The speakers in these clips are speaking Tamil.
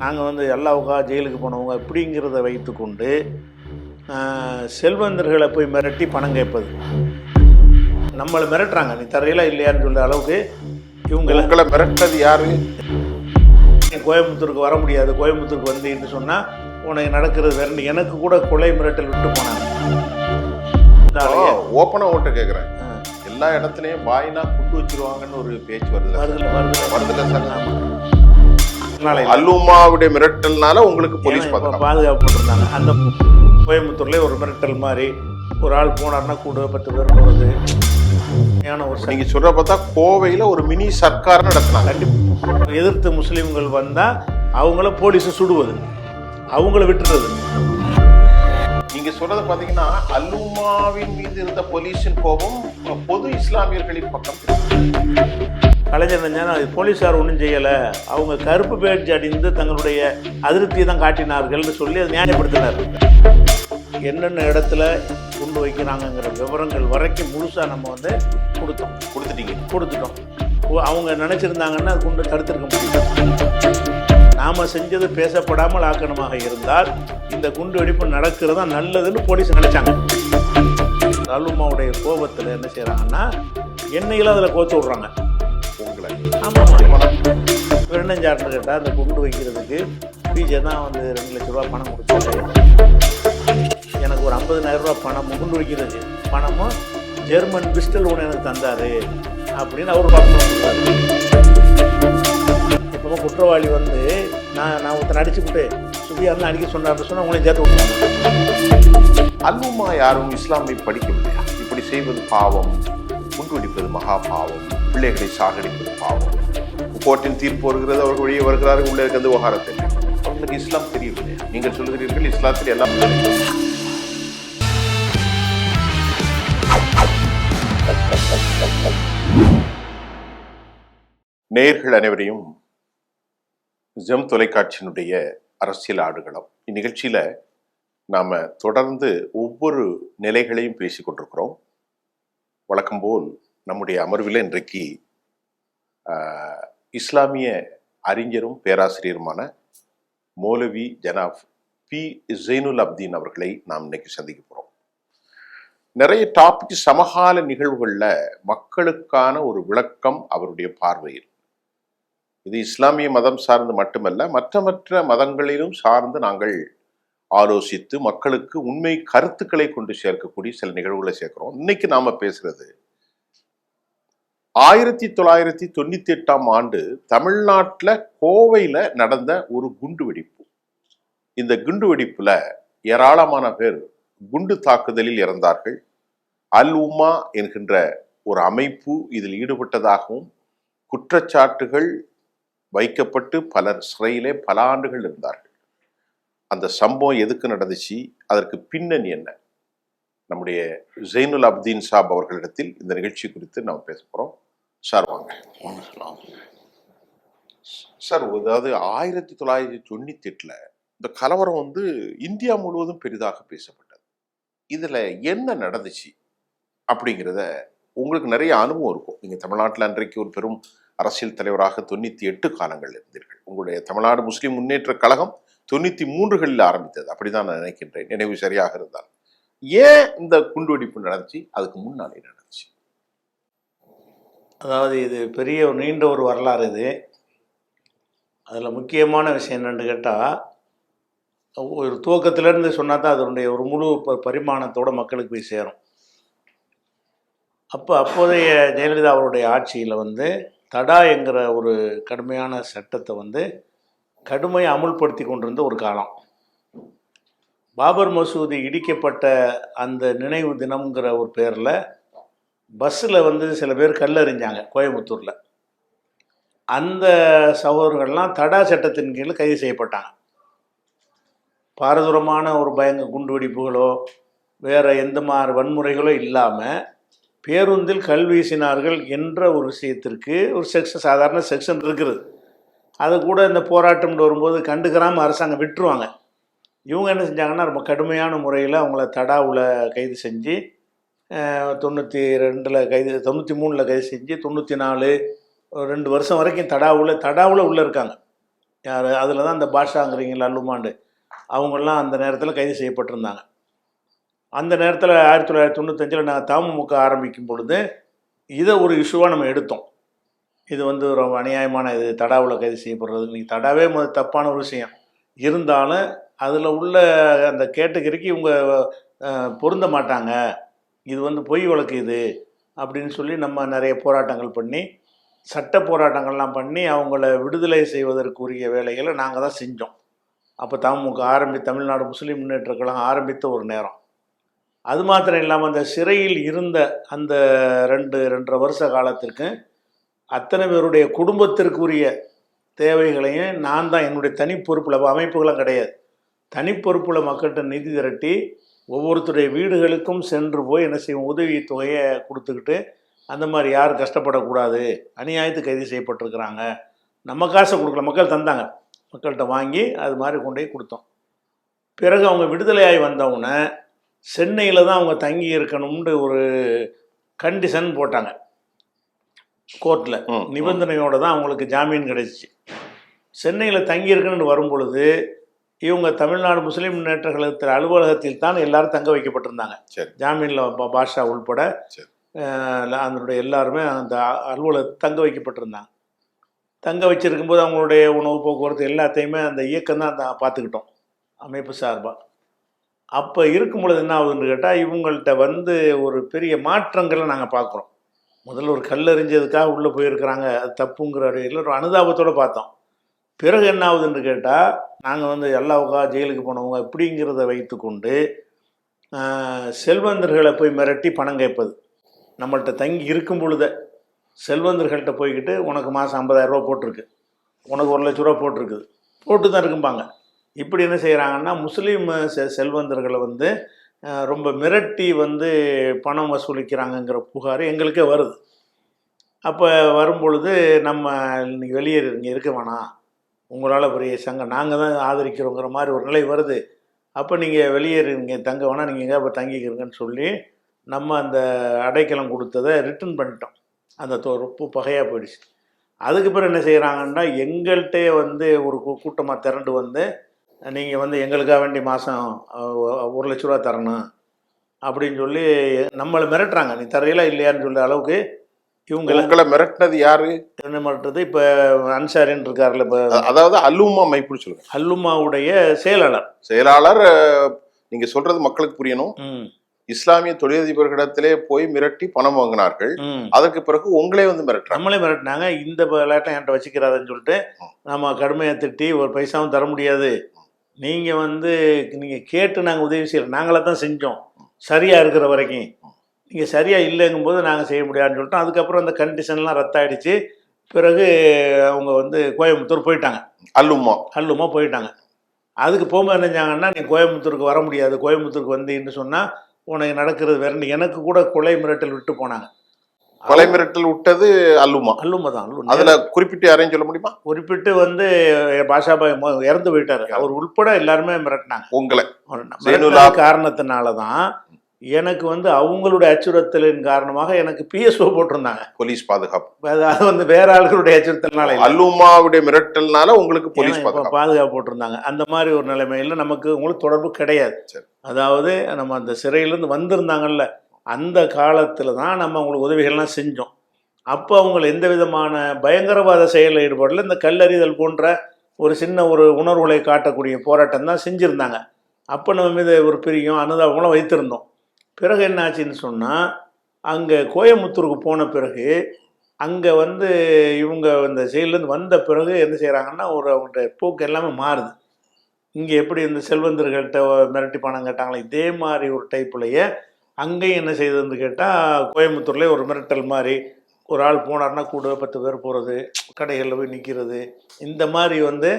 நாங்கள் வந்து அல்லாவுக்கா ஜெயிலுக்கு போனவங்க இப்படிங்கிறத வைத்துக்கொண்டு செல்வந்தர்களை போய் மிரட்டி பணம் கேட்பது. நம்மளை மிரட்டுறாங்க, நீ தரையில இல்லையான்னு சொல்கிற அளவுக்கு. இவங்களை மிரட்டது யாரு? கோயம்புத்தூருக்கு வர முடியாது, கோயம்புத்தூருக்கு வந்தீங்கன்னு சொன்னால் உனக்கு நடக்கிறது வேறு. எனக்கு கூட கொலை மிரட்டல் விட்டு போனாங்க. ஓப்பனாக ஓட்ட கேட்குறேன், எல்லா இடத்துலையும் பாயினா குண்டு வச்சிருவாங்கன்னு ஒரு பேச்சு வருதுல சார். அல்லுமாவுடைய மிரட்டல்னால உங்களுக்கு போலீஸ் பாதுகாப்பு போட்டிருந்தாங்க. அந்த கோயம்புத்தூர்லேயே ஒரு மிரட்டல் மாதிரி ஒரு ஆள் போனார்னா கூட 10 பேர் போகிறது. நீங்க சொல்ற பார்த்தா கோவையில ஒரு மினி சர்க்கார் நடத்தினாங்க. கண்டிப்பாக எதிர்த்து முஸ்லீம்கள் வந்தால் அவங்கள போலீஸை சுடுவது, அவங்கள விட்டுறது. நீங்க சொல்றத பாத்தீங்கன்னா அல்லுமாவின் மீது இருந்த போலீஸின் கோபம் பொது இஸ்லாமியர்களின் பக்கம். கலைஞர் அது போலீஸார் ஒன்றும் செய்யலை, அவங்க கருப்பு பேட்ஜ் அடிந்து தங்களுடைய அதிருப்தியை தான் காட்டினார்கள்னு சொல்லி அதை நியாயப்படுத்தினார். என்னென்ன இடத்துல குண்டு வைக்கிறாங்கங்கிற விவரங்கள் வரைக்கும் முழுசாக நம்ம வந்து கொடுத்துட்டோம். அவங்க நினச்சிருந்தாங்கன்னா அது குண்டு தடுத்திருக்க முடியும். நாம் செஞ்சது பேசப்படாமல் ஆக்கணமாக இருந்தால் இந்த குண்டு வெடிப்பு நடக்கிறதா நல்லதுன்னு போலீஸ் நினச்சாங்க. அல்லுமாவுடைய கோபத்தில் என்ன செய்கிறாங்கன்னா எண்ணெயில் அதில் கோத்து விட்றாங்க. ஆமாம், வெண்ணஞ்சாட்டுன்னு கேட்டால் அந்த குண்டு வைக்கிறதுக்கு பிஜே தான் வந்து 2 லட்ச ரூபா பணம் கொடுத்தாரு. எனக்கு ஒரு 50,000 ரூபா பணம் குண்டு வைக்கிறது பணமும் ஜெர்மன் பிஸ்டல் ஒன்று எனக்கு தந்தார் அப்படின்னு அவர் பார்க்கணும். இப்போ குற்றவாளி வந்து நான் ஒருத்தனை அடிச்சுக்கிட்டு சுபியாருன்னு அடிக்க சொன்னார்னு சொன்னால் உங்களையும் சேர்த்து விட்டுருவாங்க. அல்லுமா யாரும் இஸ்லாமை படிக்கவில்லையா? இப்படி செய்வது பாவம், குண்டு வெடிப்பது மகா பாவம், பிள்ளைகளை சாகடிப்பது பாவம், கோர்ட்டின் தீர்ப்பு வருகிறது, அவர்கள் வெளியே வருகிறார்கள், உள்ளே இருக்கிறது விவகாரத்தை. அவங்களுக்கு இஸ்லாம் தெரியவில்லையா? நீங்கள் சொல்கிறீர்கள் இஸ்லாத்தில் எல்லாம். நேயர்கள் அனைவரையும் ஜெம் தொலைக்காட்சியினுடைய அரசியல் ஆடுகளம் இந்நிகழ்ச்சியில நாம தொடர்ந்து ஒவ்வொரு நிலைகளையும் பேசிக் கொண்டிருக்கிறோம். வழக்கம் போல் நம்முடைய அமர்வில் இன்றைக்கு இஸ்லாமிய அறிஞரும் பேராசிரியருமான மௌலவி ஜனாப் பி ஜெய்னுல் அப்தீன் அவர்களை நாம் இன்னைக்கு சந்திக்க போறோம். நிறைய டாபிக் சமகால நிகழ்வுகளில் மக்களுக்கான ஒரு விளக்கம் அவருடைய பார்வையில். இது இஸ்லாமிய மதம் சார்ந்து மட்டுமல்ல, மற்ற மதங்களிலும் சார்ந்து நாங்கள் ஆலோசித்து மக்களுக்கு உண்மை கருத்துக்களை கொண்டு சேர்க்கக்கூடிய சில நிகழ்வுகளை சேர்க்கிறோம். இன்னைக்கு நாம பேசுறது 1998 தமிழ்நாட்டில் கோவையில் நடந்த ஒரு குண்டு வெடிப்பு. இந்த குண்டு வெடிப்புல ஏராளமான பேர் குண்டு தாக்குதலில் இறந்தார்கள். அல் உமா என்கின்ற ஒரு அமைப்பு இதில் ஈடுபட்டதாகவும் குற்றச்சாட்டுகள் வைக்கப்பட்டு பலர் சிறையிலே பல ஆண்டுகள் இருந்தார்கள். அந்த சம்பவம் எதுக்கு நடந்துச்சு, அதற்கு பின்னணி என்ன, நம்முடைய ஜெய்னுல் அப்தீன் சாப் அவர்களிடத்தில் இந்த நிகழ்ச்சி குறித்து நாம் பேச போறோம். சார் வாங்க. சார், அதாவது 1998 இந்த கலவரம் வந்து இந்தியா முழுவதும் பெரிதாக பேசப்பட்டது. இதுல என்ன நடந்துச்சு அப்படிங்கிறத உங்களுக்கு நிறைய அனுபவம் இருக்கும். நீங்க தமிழ்நாட்டில் அன்றைக்கு ஒரு பெரும் அரசியல் தலைவராக 98 காலங்கள் இருந்தீர்கள். உங்களுடைய தமிழ்நாடு முஸ்லிம் முன்னேற்ற கழகம் 93களில் ஆரம்பித்தது, அப்படிதான் நான் நினைக்கின்றேன், நினைவு சரியாக இருந்தால். ஏன் இந்த குண்டுவெடிப்பு நடந்துச்சு, அதுக்கு முன்னாலே நடந்துச்சு? அதாவது இது பெரிய ஒரு நீண்ட ஒரு வரலாறு. இது அதில் முக்கியமான விஷயம் என்னென்னு கேட்டால், ஒரு துவக்கத்திலேருந்து சொன்னால் தான் அதனுடைய ஒரு முழு பரிமாணத்தோட மக்களுக்கு போய் சேரும். அப்போதைய ஜெயலலிதா அவருடைய ஆட்சியில் வந்து தடா என்கிற ஒரு கடுமையான சட்டத்தை வந்து கடுமையாக அமுல்படுத்தி கொண்டிருந்த ஒரு காலம். பாபர் மசூதி இடிக்கப்பட்ட அந்த நினைவு தினம்ங்கிற ஒரு பேரில் பஸ்ஸில் வந்து சில பேர் கல்லறிஞ்சாங்க கோயம்புத்தூரில். அந்த சகோதரர்கள்லாம் தடா சட்டத்தின் கீழ் கைது செய்யப்பட்டாங்க. பாரதூரமான ஒரு குண்டு வெடிப்புகளோ வேறு எந்த மாதிரி வன்முறைகளோ இல்லாமல் பேருந்தில் கல் வீசினார்கள் என்ற ஒரு விஷயத்திற்கு ஒரு சாதாரண செக்ஷன் இருக்குது. அது கூட இந்த போராட்டம்னு வரும்போது கண்டுக்கிறாமல் அரசாங்கம் விட்டுருவாங்க. இவங்க என்ன செஞ்சாங்கன்னா ரொம்ப கடுமையான முறையில் அவங்கள தடாவில் கைது செஞ்சு 92 கைது, 93 கைது செஞ்சு 94 2 வருஷம் வரைக்கும் தடாவில் உள்ளே இருக்காங்க. யார் அதில் தான் அந்த பாஷாங்கிறீங்களா அல்லுமாண்டு அவங்கெல்லாம் அந்த நேரத்தில் கைது செய்யப்பட்டிருந்தாங்க. அந்த நேரத்தில் 1995 நாங்கள் தமுமுக ஆரம்பிக்கும் பொழுது இதை ஒரு இஷ்யூவாக நம்ம எடுத்தோம். இது வந்து ரொம்ப அநியாயமான இது, தடாவில் கைது செய்யப்படுறது. நீங்கள் தடாவே தப்பான ஒரு விஷயம் இருந்தாலும் அதில் உள்ள அந்த கேட்டகரிக்கு இவங்க பொருந்த மாட்டாங்க, இது வந்து பொய் வழக்கு இது அப்படின்னு சொல்லி நம்ம நிறைய போராட்டங்கள் பண்ணி, சட்ட போராட்டங்கள்லாம் பண்ணி அவங்கள விடுதலை செய்வதற்குரிய வேலைகளை நாங்கள் தான் செஞ்சோம். அப்போ தமுமுக தமிழ்நாடு முஸ்லீம் முன்னேற்ற கழகம் ஆரம்பித்த ஒரு நேரம். அது மாத்திரம் இல்லாமல் அந்த சிறையில் இருந்த அந்த 2-2.5 வருஷ காலத்திற்கு அத்தனை பேருடைய குடும்பத்திற்குரிய தேவைகளையும் நான் தான் என்னுடைய தனி பொறுப்பில், அமைப்புகளும் கிடையாது, தனி பொறுப்பில் மக்கள்கிட்ட நிதி திரட்டி ஒவ்வொருத்தருடைய வீடுகளுக்கும் சென்று போய் என்ன செய்வோம், உதவி தொகையை கொடுத்துக்கிட்டு, அந்த மாதிரி யாரும் கஷ்டப்படக்கூடாது, அநியாயத்துக்கு கைது செய்யப்பட்டிருக்கிறாங்க, நம்ம காசை கொடுக்கல, மக்கள் தந்தாங்க, மக்கள்கிட்ட வாங்கி அது மாதிரி கொண்டு போய் கொடுத்தோம். பிறகு அவங்க விடுதலையாகி வந்தவுடனே சென்னையில் தான் அவங்க தங்கி இருக்கணும்னு ஒரு கண்டிஷன் போட்டாங்க கோர்ட்டில். நிபந்தனையோடு தான் அவங்களுக்கு ஜாமீன் கிடைச்சிச்சு. சென்னையில் தங்கி இருக்கணும்னு வரும் பொழுது இவங்க தமிழ்நாடு முஸ்லீம் முன்னேற்ற கழகத்தில் அலுவலகத்தில் தான் எல்லாரும் தங்க வைக்கப்பட்டிருந்தாங்க. ஜாமீனில் பாஷா உள்பட அதனுடைய எல்லாருமே அந்த அலுவலகத்தில் தங்க வைக்கப்பட்டிருந்தாங்க. தங்க வச்சிருக்கும்போது அவங்களுடைய உணவு போக்குவரத்து எல்லாத்தையுமே அந்த இயக்கம் தான் பார்த்துக்கிட்டோம் அமைப்பு சார்பாக. அப்போ இருக்கும் பொழுது என்ன ஆகுதுன்னு கேட்டால், இவங்கள்ட்ட வந்து ஒரு பெரிய மாற்றங்களை நாங்கள் பார்க்குறோம். முதல்ல ஒரு கல்லெறிஞ்சதுக்காக உள்ளே போயிருக்கிறாங்க, அது தப்புங்கிற அடையில் ஒரு அனுதாபத்தோடு பார்த்தோம். பிறகு என்ன ஆகுதுன்னு கேட்டால், நாங்கள் வந்து எல்லாவுக்கா ஜெயிலுக்கு போனவங்க இப்படிங்கிறத வைத்துக்கொண்டு செல்வந்தர்களை போய் மிரட்டி பணம் கேட்பது. நம்மள்கிட்ட தங்கி இருக்கும் பொழுத செல்வந்தர்கள்ட்ட போய்கிட்டு, உனக்கு மாதம் 50,000 ரூபா போட்டிருக்கு, உனக்கு 1,00,000 ரூபா போட்டிருக்குது, போட்டு தான் இருக்கும்பாங்க. இப்படி என்ன செய்கிறாங்கன்னா, முஸ்லீம் செல்வந்தர்களை வந்து ரொம்ப மிரட்டி வந்து பணம் வசூலிக்கிறாங்கங்கிற புகார் எங்களுக்கே வருது. அப்போ வரும்பொழுது நம்ம நீங்கள் வெளியேறு, இங்கே இருக்க வேணாம், உங்களால் பெரிய சங்கம் நாங்கள் தான் ஆதரிக்கிறோங்கிற மாதிரி ஒரு நிலை வருது. அப்போ நீங்கள் வெளியேறு, இங்கே தங்க வேணாம், நீங்கள் எங்கே இப்போ தங்கிக்கிறீங்கன்னு சொல்லி நம்ம அந்த அடைக்கலம் கொடுத்ததை ரிட்டர்ன் பண்ணிட்டோம். அந்த ரொம்ப பகையாக போயிடுச்சு. அதுக்கு பிறகு என்ன செய்கிறாங்கன்னா, எங்கள்கிட்டே வந்து ஒரு கூட்டமாக திரண்டு வந்து, நீங்கள் வந்து எங்களுக்காக வேண்டி மாதம் 1,00,000 ரூபா தரணும் அப்படின்னு சொல்லி நம்மளை மிரட்டுறாங்க. நீ தரையில இல்லையான்னு சொல்ல அளவுக்கு இவங்களை மிரட்டினது யாரு? என்ன மிரட்டுறது? இப்போ அன்சாரின்னு இருக்காருல்ல, இப்போ அதாவது அல்லுமா மைப்புன்னு சொல்லுங்க, அல்லுமாவுடைய செயலாளர். நீங்க சொல்றது மக்களுக்கு புரியணும். இஸ்லாமிய தொழிலதிபர்களிடத்திலே போய் மிரட்டி பணம் வாங்கினார்கள். அதற்கு பிறகு உங்களே வந்து நம்மளே மிரட்டினாங்க. இந்த விளையாட்டை என்கிட்ட வச்சுக்கிறாதுன்னு சொல்லிட்டு நம்ம கடுமையை திட்டி, ஒரு பைசாவும் தர முடியாது, நீங்கள் வந்து நீங்கள் கேட்டு நாங்கள் உதவி செய்யலை, நாங்களாக தான் செஞ்சோம் சரியாக இருக்கிற வரைக்கும், நீங்கள் சரியாக இல்லைங்கும்போது நாங்கள் செய்ய முடியாதுன்னு சொல்லிட்டோம். அதுக்கப்புறம் அந்த கண்டிஷன்லாம் ரத்தாயிடுச்சு. பிறகு அவங்க வந்து கோயம்புத்தூர் போயிட்டாங்க, அல்லுமா போயிட்டாங்க. அதுக்கு போகும்போது என்ன செஞ்சாங்கன்னா, நீ கோயம்புத்தூருக்கு வர முடியாது, கோயம்புத்தூருக்கு வந்தீங்கன்னு சொன்னால் உனக்கு நடக்கிறது வேறு. எனக்கு கூட கொலை மிரட்டல் விட்டு போனாங்க. கொலை மிரட்டல் விட்டது அல்லுமா தான். அதுல குறிப்பிட்டு யாரையும் சொல்ல முடியுமா? குறிப்பிட்டு வந்து பாஷாபாய் இறந்து போயிட்டாரு, அவர் உள்பட எல்லாருமே மிரட்டினாங்க. உங்களை காரணத்தினால தான் எனக்கு வந்து அவங்களுடைய அச்சுறுத்தலின் காரணமாக எனக்கு PSO போட்டிருந்தாங்க, போலீஸ் பாதுகாப்பு. அது வந்து வேற ஆளுகளுடைய அச்சுறுத்தல்னால, அல்லுமாவுடைய மிரட்டல்னால உங்களுக்கு போலீஸ் பாதுகாப்பு போட்டிருந்தாங்க. அந்த மாதிரி ஒரு நிலைமையில் நமக்கு உங்களுக்கு தொடர்பு கிடையாது. அதாவது நம்ம அந்த சிறையிலேருந்து வந்திருந்தாங்கல்ல, அந்த காலத்தில் தான் நம்ம அவங்களுக்கு உதவிகள்லாம் செஞ்சோம். அப்போ அவங்களை எந்த விதமான பயங்கரவாத செயலில் ஈடுபடல, இந்த கல்லறிதல் போன்ற ஒரு சின்ன ஒரு உணர்வுகளை காட்டக்கூடிய போராட்டம் தான் செஞ்சுருந்தாங்க. அப்போ நம்ம மீது ஒரு பிரியம் அனுதாபங்களும் வைத்திருந்தோம். பிறகு என்னாச்சுன்னு சொன்னால், அங்கே கோயம்புத்தூருக்கு போன பிறகு அங்கே வந்து இவங்க இந்த செயலேருந்து வந்த பிறகு என்ன செய்கிறாங்கன்னா, அவங்கள்ட்ட போக்கு எல்லாமே மாறுது. இங்கே எப்படி இந்த செல்வந்தர்கள்ட்ட மிரட்டி பணம் கேட்டாங்களே, இதே மாதிரி ஒரு டைப்லையே அங்கேயும் என்ன செய்யுதுன்னு கேட்டால், கோயம்புத்தூர்லேயே ஒரு மிரட்டல் மாதிரி, ஒரு ஆள் போனார்னா கூட 10 பேர் போகிறது, கடைகளில் போய் நிற்கிறது, இந்த மாதிரி வந்து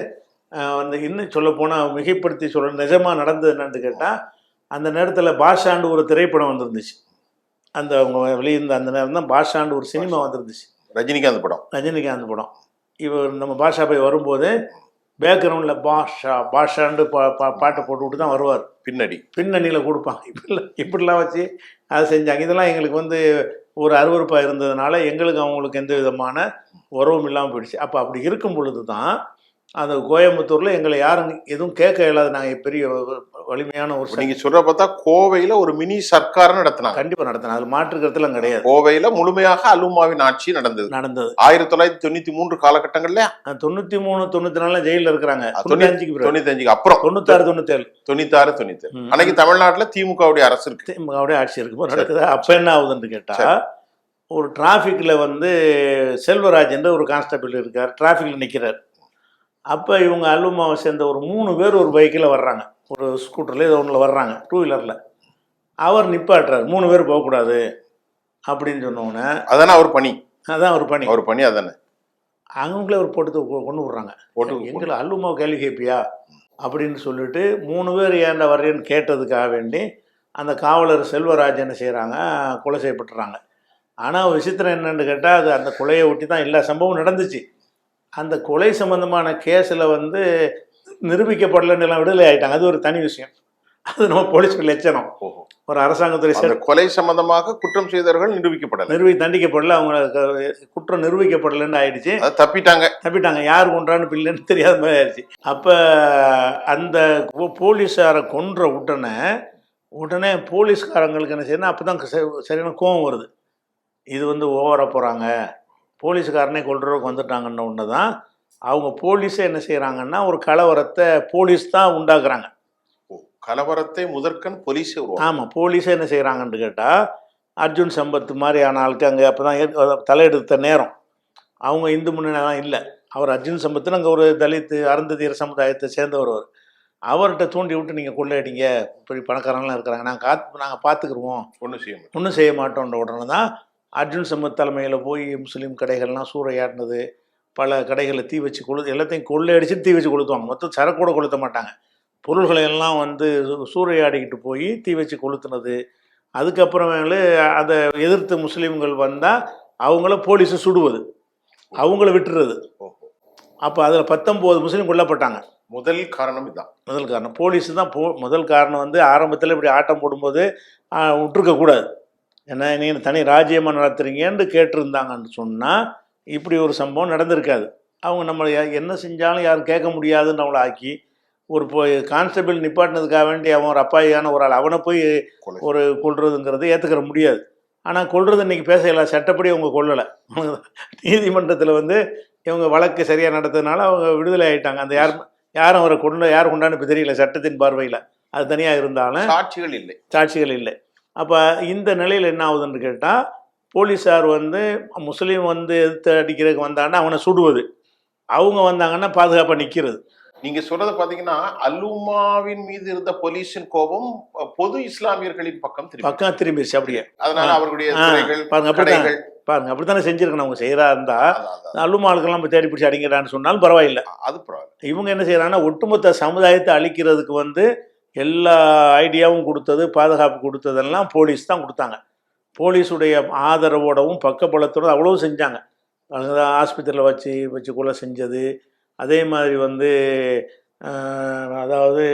இன்னும் சொல்லப்போனால் மிகைப்படுத்தி சொல்ல நிஜமாக நடந்தது என்னன்னு கேட்டால், அந்த நேரத்தில் பாஷாண்டு ஒரு திரைப்படம் வந்துருந்துச்சு. அந்த அவங்க வெளியிருந்த அந்த நேரம் தான் பாஷாண்டு ஒரு சினிமா வந்துருந்துச்சு, ரஜினிகாந்த் படம். இவர் நம்ம பாஷா போய் வரும்போது பேக்ரவுண்டில் பாஷாண்டு பாட்டை போட்டு விட்டு தான் வருவார். பின்னணியில் கொடுப்பாங்க. இப்படிலாம் வச்சு அதை செஞ்சாங்க. இதெல்லாம் எங்களுக்கு வந்து ஒரு அருவருப்பாக இருந்ததுனால எங்களுக்கு அவங்களுக்கு எந்த விதமான உறவும் இல்லாமல் போயிடுச்சு. அப்போ அப்படி இருக்கும் பொழுது தான் அந்த கோயம்புத்தூரில் எங்களை யாரும் எதுவும் கேட்க இயலாது. நாங்கள் பெரிய வலிமையான ஒரு நீங்க சொல்ற பார்த்தா கோவையில ஒரு மினி சர்க்கார் நடத்தினாங்க. கண்டிப்பாக நடத்தின, அது மாற்றுக்கிறதுலாம் கிடையாது. கோவையில முழுமையாக அலுமாவின் ஆட்சி நடந்தது 1993 காலகட்டங்கள்ல. 93 94 ஜெயில இருக்கிறாங்க. 95 அப்புறம் 96 97 அன்னைக்கு தமிழ்நாட்டுல திமுகவுடைய அரசு இருக்கு, திமுகவுடைய ஆட்சி இருக்கு நடக்குது. அப்ப என்ன ஆகுதுன்னு கேட்டா, ஒரு டிராஃபிக்ல வந்து செல்வராஜ் என்ற ஒரு கான்ஸ்டபிள் இருக்கார், டிராஃபிக்ல நிக்கிறார். அப்போ இவங்க அல்லுமாவை சேர்ந்த ஒரு 3 பேர் ஒரு பைக்கில் வர்றாங்க, ஒரு ஸ்கூட்டரில் ஏதோ ஒன்றில் வர்றாங்க, 2 வீலரில். அவர் நிப்பாட்டுறாரு, 3 பேர் போகக்கூடாது அப்படின்னு சொன்னோன்னே. அதானே அவர் பணி, அதான் அவர் பணி அதானே. அவங்களே ஒரு போட்டு கொண்டு விட்றாங்க. எங்களை அல்லுமாவை கேள்வி கேட்பியா அப்படின்னு சொல்லிட்டு 3 பேர் ஏன்டா வர்றேன்னு கேட்டதுக்காக வேண்டி அந்த காவலர் செல்வராஜ் என்ன செய்கிறாங்க, கொலை செய்யப்பட்டுறாங்க. ஆனால் விசித்திரம் என்னன்னு கேட்டால், அது அந்த கொலையை ஒட்டி தான் எல்லா சம்பவம் நடந்துச்சு. அந்த கொலை சம்பந்தமான கேஸில் வந்து நிரூபிக்கப்படலன்னு எல்லாம் விடுதலை ஆகிட்டாங்க. அது ஒரு தனி விஷயம். அது நம்ம போலீஸ்க்கு லட்சணம். ஒரு அரசாங்கத்துறை கொலை சம்பந்தமாக குற்றம் செய்தவர்கள் தண்டிக்கப்படல, அவங்க குற்றம் நிரூபிக்கப்படலன்னு ஆயிடுச்சு. தப்பிட்டாங்க. யார் கொன்றான்னு பிள்ளைன்னு தெரியாத மாதிரி ஆயிடுச்சு. அப்போ அந்த போலீஸாரை கொன்ற உடனே போலீஸ்காரங்களுக்கு என்ன செய்யணும், அப்போ தான் சரியான கோவம் வருது. இது வந்து ஓவர போகிறாங்க, போலீஸுக்காரனே கொள்றதுக்கு வந்துட்டாங்கன்னு ஒன்று தான். அவங்க போலீஸே என்ன செய்கிறாங்கன்னா, ஒரு கலவரத்தை போலீஸ் தான் உண்டாக்குறாங்க. கலவரத்தை முதற்கண் போலீஸே. ஆமாம், போலீஸே என்ன செய்கிறாங்கன்னு கேட்டால், அர்ஜுன் சம்பத் மாதிரியான ஆளுக்கு அங்கே அப்போ தான் தலையெடுத்த நேரம். அவங்க இந்து முன்னணிலாம் இல்லை. அவர் அர்ஜுன் சம்பத்துன்னு அங்கே ஒரு தலித் அருந்ததியர் சமுதாயத்தை சேர்ந்தவர். அவர்கிட்ட தூண்டி விட்டு நீங்கள் கொள்ளையடிங்க, இப்படி பணக்காரங்களாம் இருக்கிறாங்க, நாங்கள் பார்த்துக்குருவோம், ஒன்றும் செய்ய மாட்டோன்ற உடனே தான் அர்ஜுன் சம்பத் தலைமையில் போய் முஸ்லீம் கடைகள்லாம் சூறையாடினது, பல கடைகளை தீ வச்சு எல்லாத்தையும் கொள்ளையடிச்சு தீ வச்சு கொளுத்துவாங்க. மொத்தம் சரக்கூட கொளுத்த மாட்டாங்க, பொருள்களை எல்லாம் வந்து சூறையாடிக்கிட்டு போய் தீ வச்சு கொளுத்துனது. அதுக்கப்புறமேலு அதை எதிர்த்து முஸ்லீம்கள் வந்தால் அவங்கள போலீஸை சுடுவது, அவங்கள விட்டுறது. அப்போ அதில் 19 முஸ்லீம் கொல்லப்பட்டாங்க. முதல் காரணம் இதுதான். முதல் காரணம் போலீஸ் தான். முதல் காரணம் வந்து ஆரம்பத்தில் இப்படி ஆட்டம் போடும்போது விட்டுருக்கக்கூடாது. ஏன்னா நீங்கள் தனி ராஜ்யமாக நடத்துறீங்கன்னு கேட்டிருந்தாங்கன்னு சொன்னால் இப்படி ஒரு சம்பவம் நடந்திருக்காது. அவங்க நம்மளை என்ன செஞ்சாலும் யாரும் கேட்க முடியாதுன்னு அவங்கள ஆக்கி ஒரு கான்ஸ்டபிள் நிப்பாட்டினதுக்காக வேண்டி அவன் ஒரு அப்பாயான ஒரு ஆள் அவனை போய் ஒரு கொள்றதுங்கிறது ஏற்றுக்கிற முடியாது. ஆனால் கொள்வது இன்றைக்கி பேசல, சட்டப்படி அவங்க கொள்ளலை. நீதிமன்றத்தில் வந்து இவங்க வழக்கு சரியாக நடத்ததுனால அவங்க விடுதலை ஆகிட்டாங்க. அந்த யாரும் அவரை யார் கொண்டான்னு இப்போ தெரியல சட்டத்தின் பார்வையில். அது தனியாக இருந்தாலும் சாட்சிகள் இல்லை. அப்போ இந்த நிலையில் என்ன ஆகுதுன்னு கேட்டால், போலீஸார் வந்து முஸ்லீம் வந்து எதிர்த்து அடிக்கிறதுக்கு வந்தாங்கன்னா அவனை சுடுவது, அவங்க வந்தாங்கன்னா பாதுகாப்பாக நிற்கிறது. நீங்க சொல்றதை பார்த்தீங்கன்னா, அல்லுமாவின் மீது இருந்த போலீஸின் கோபம் பொது இஸ்லாமியர்களின் பக்கம் திரும்பிடுச்சு. அப்படியே அதனால அவர்களுடைய பாருங்க அப்படித்தானே செஞ்சிருக்கணும். அவங்க செய்யறா இருந்தா அல்லுமாளுக்கெல்லாம் தேடி பிடிச்சி அடிங்கிறான்னு சொன்னாலும் பரவாயில்லை. இவங்க என்ன செய்யறாங்கன்னா, ஒட்டுமொத்த சமுதாயத்தை அழிக்கிறதுக்கு வந்து எல்லா ஐடியாவும் கொடுத்தது, பாதுகாப்பு கொடுத்ததெல்லாம் போலீஸ் தான் கொடுத்தாங்க. போலீஸுடைய ஆதரவோடவும் பக்கபலத்தோடு அவ்வளோ செஞ்சாங்க. ஆஸ்பத்திரியில் வச்சு கொலை செஞ்சது. அதே மாதிரி வந்து அதாவது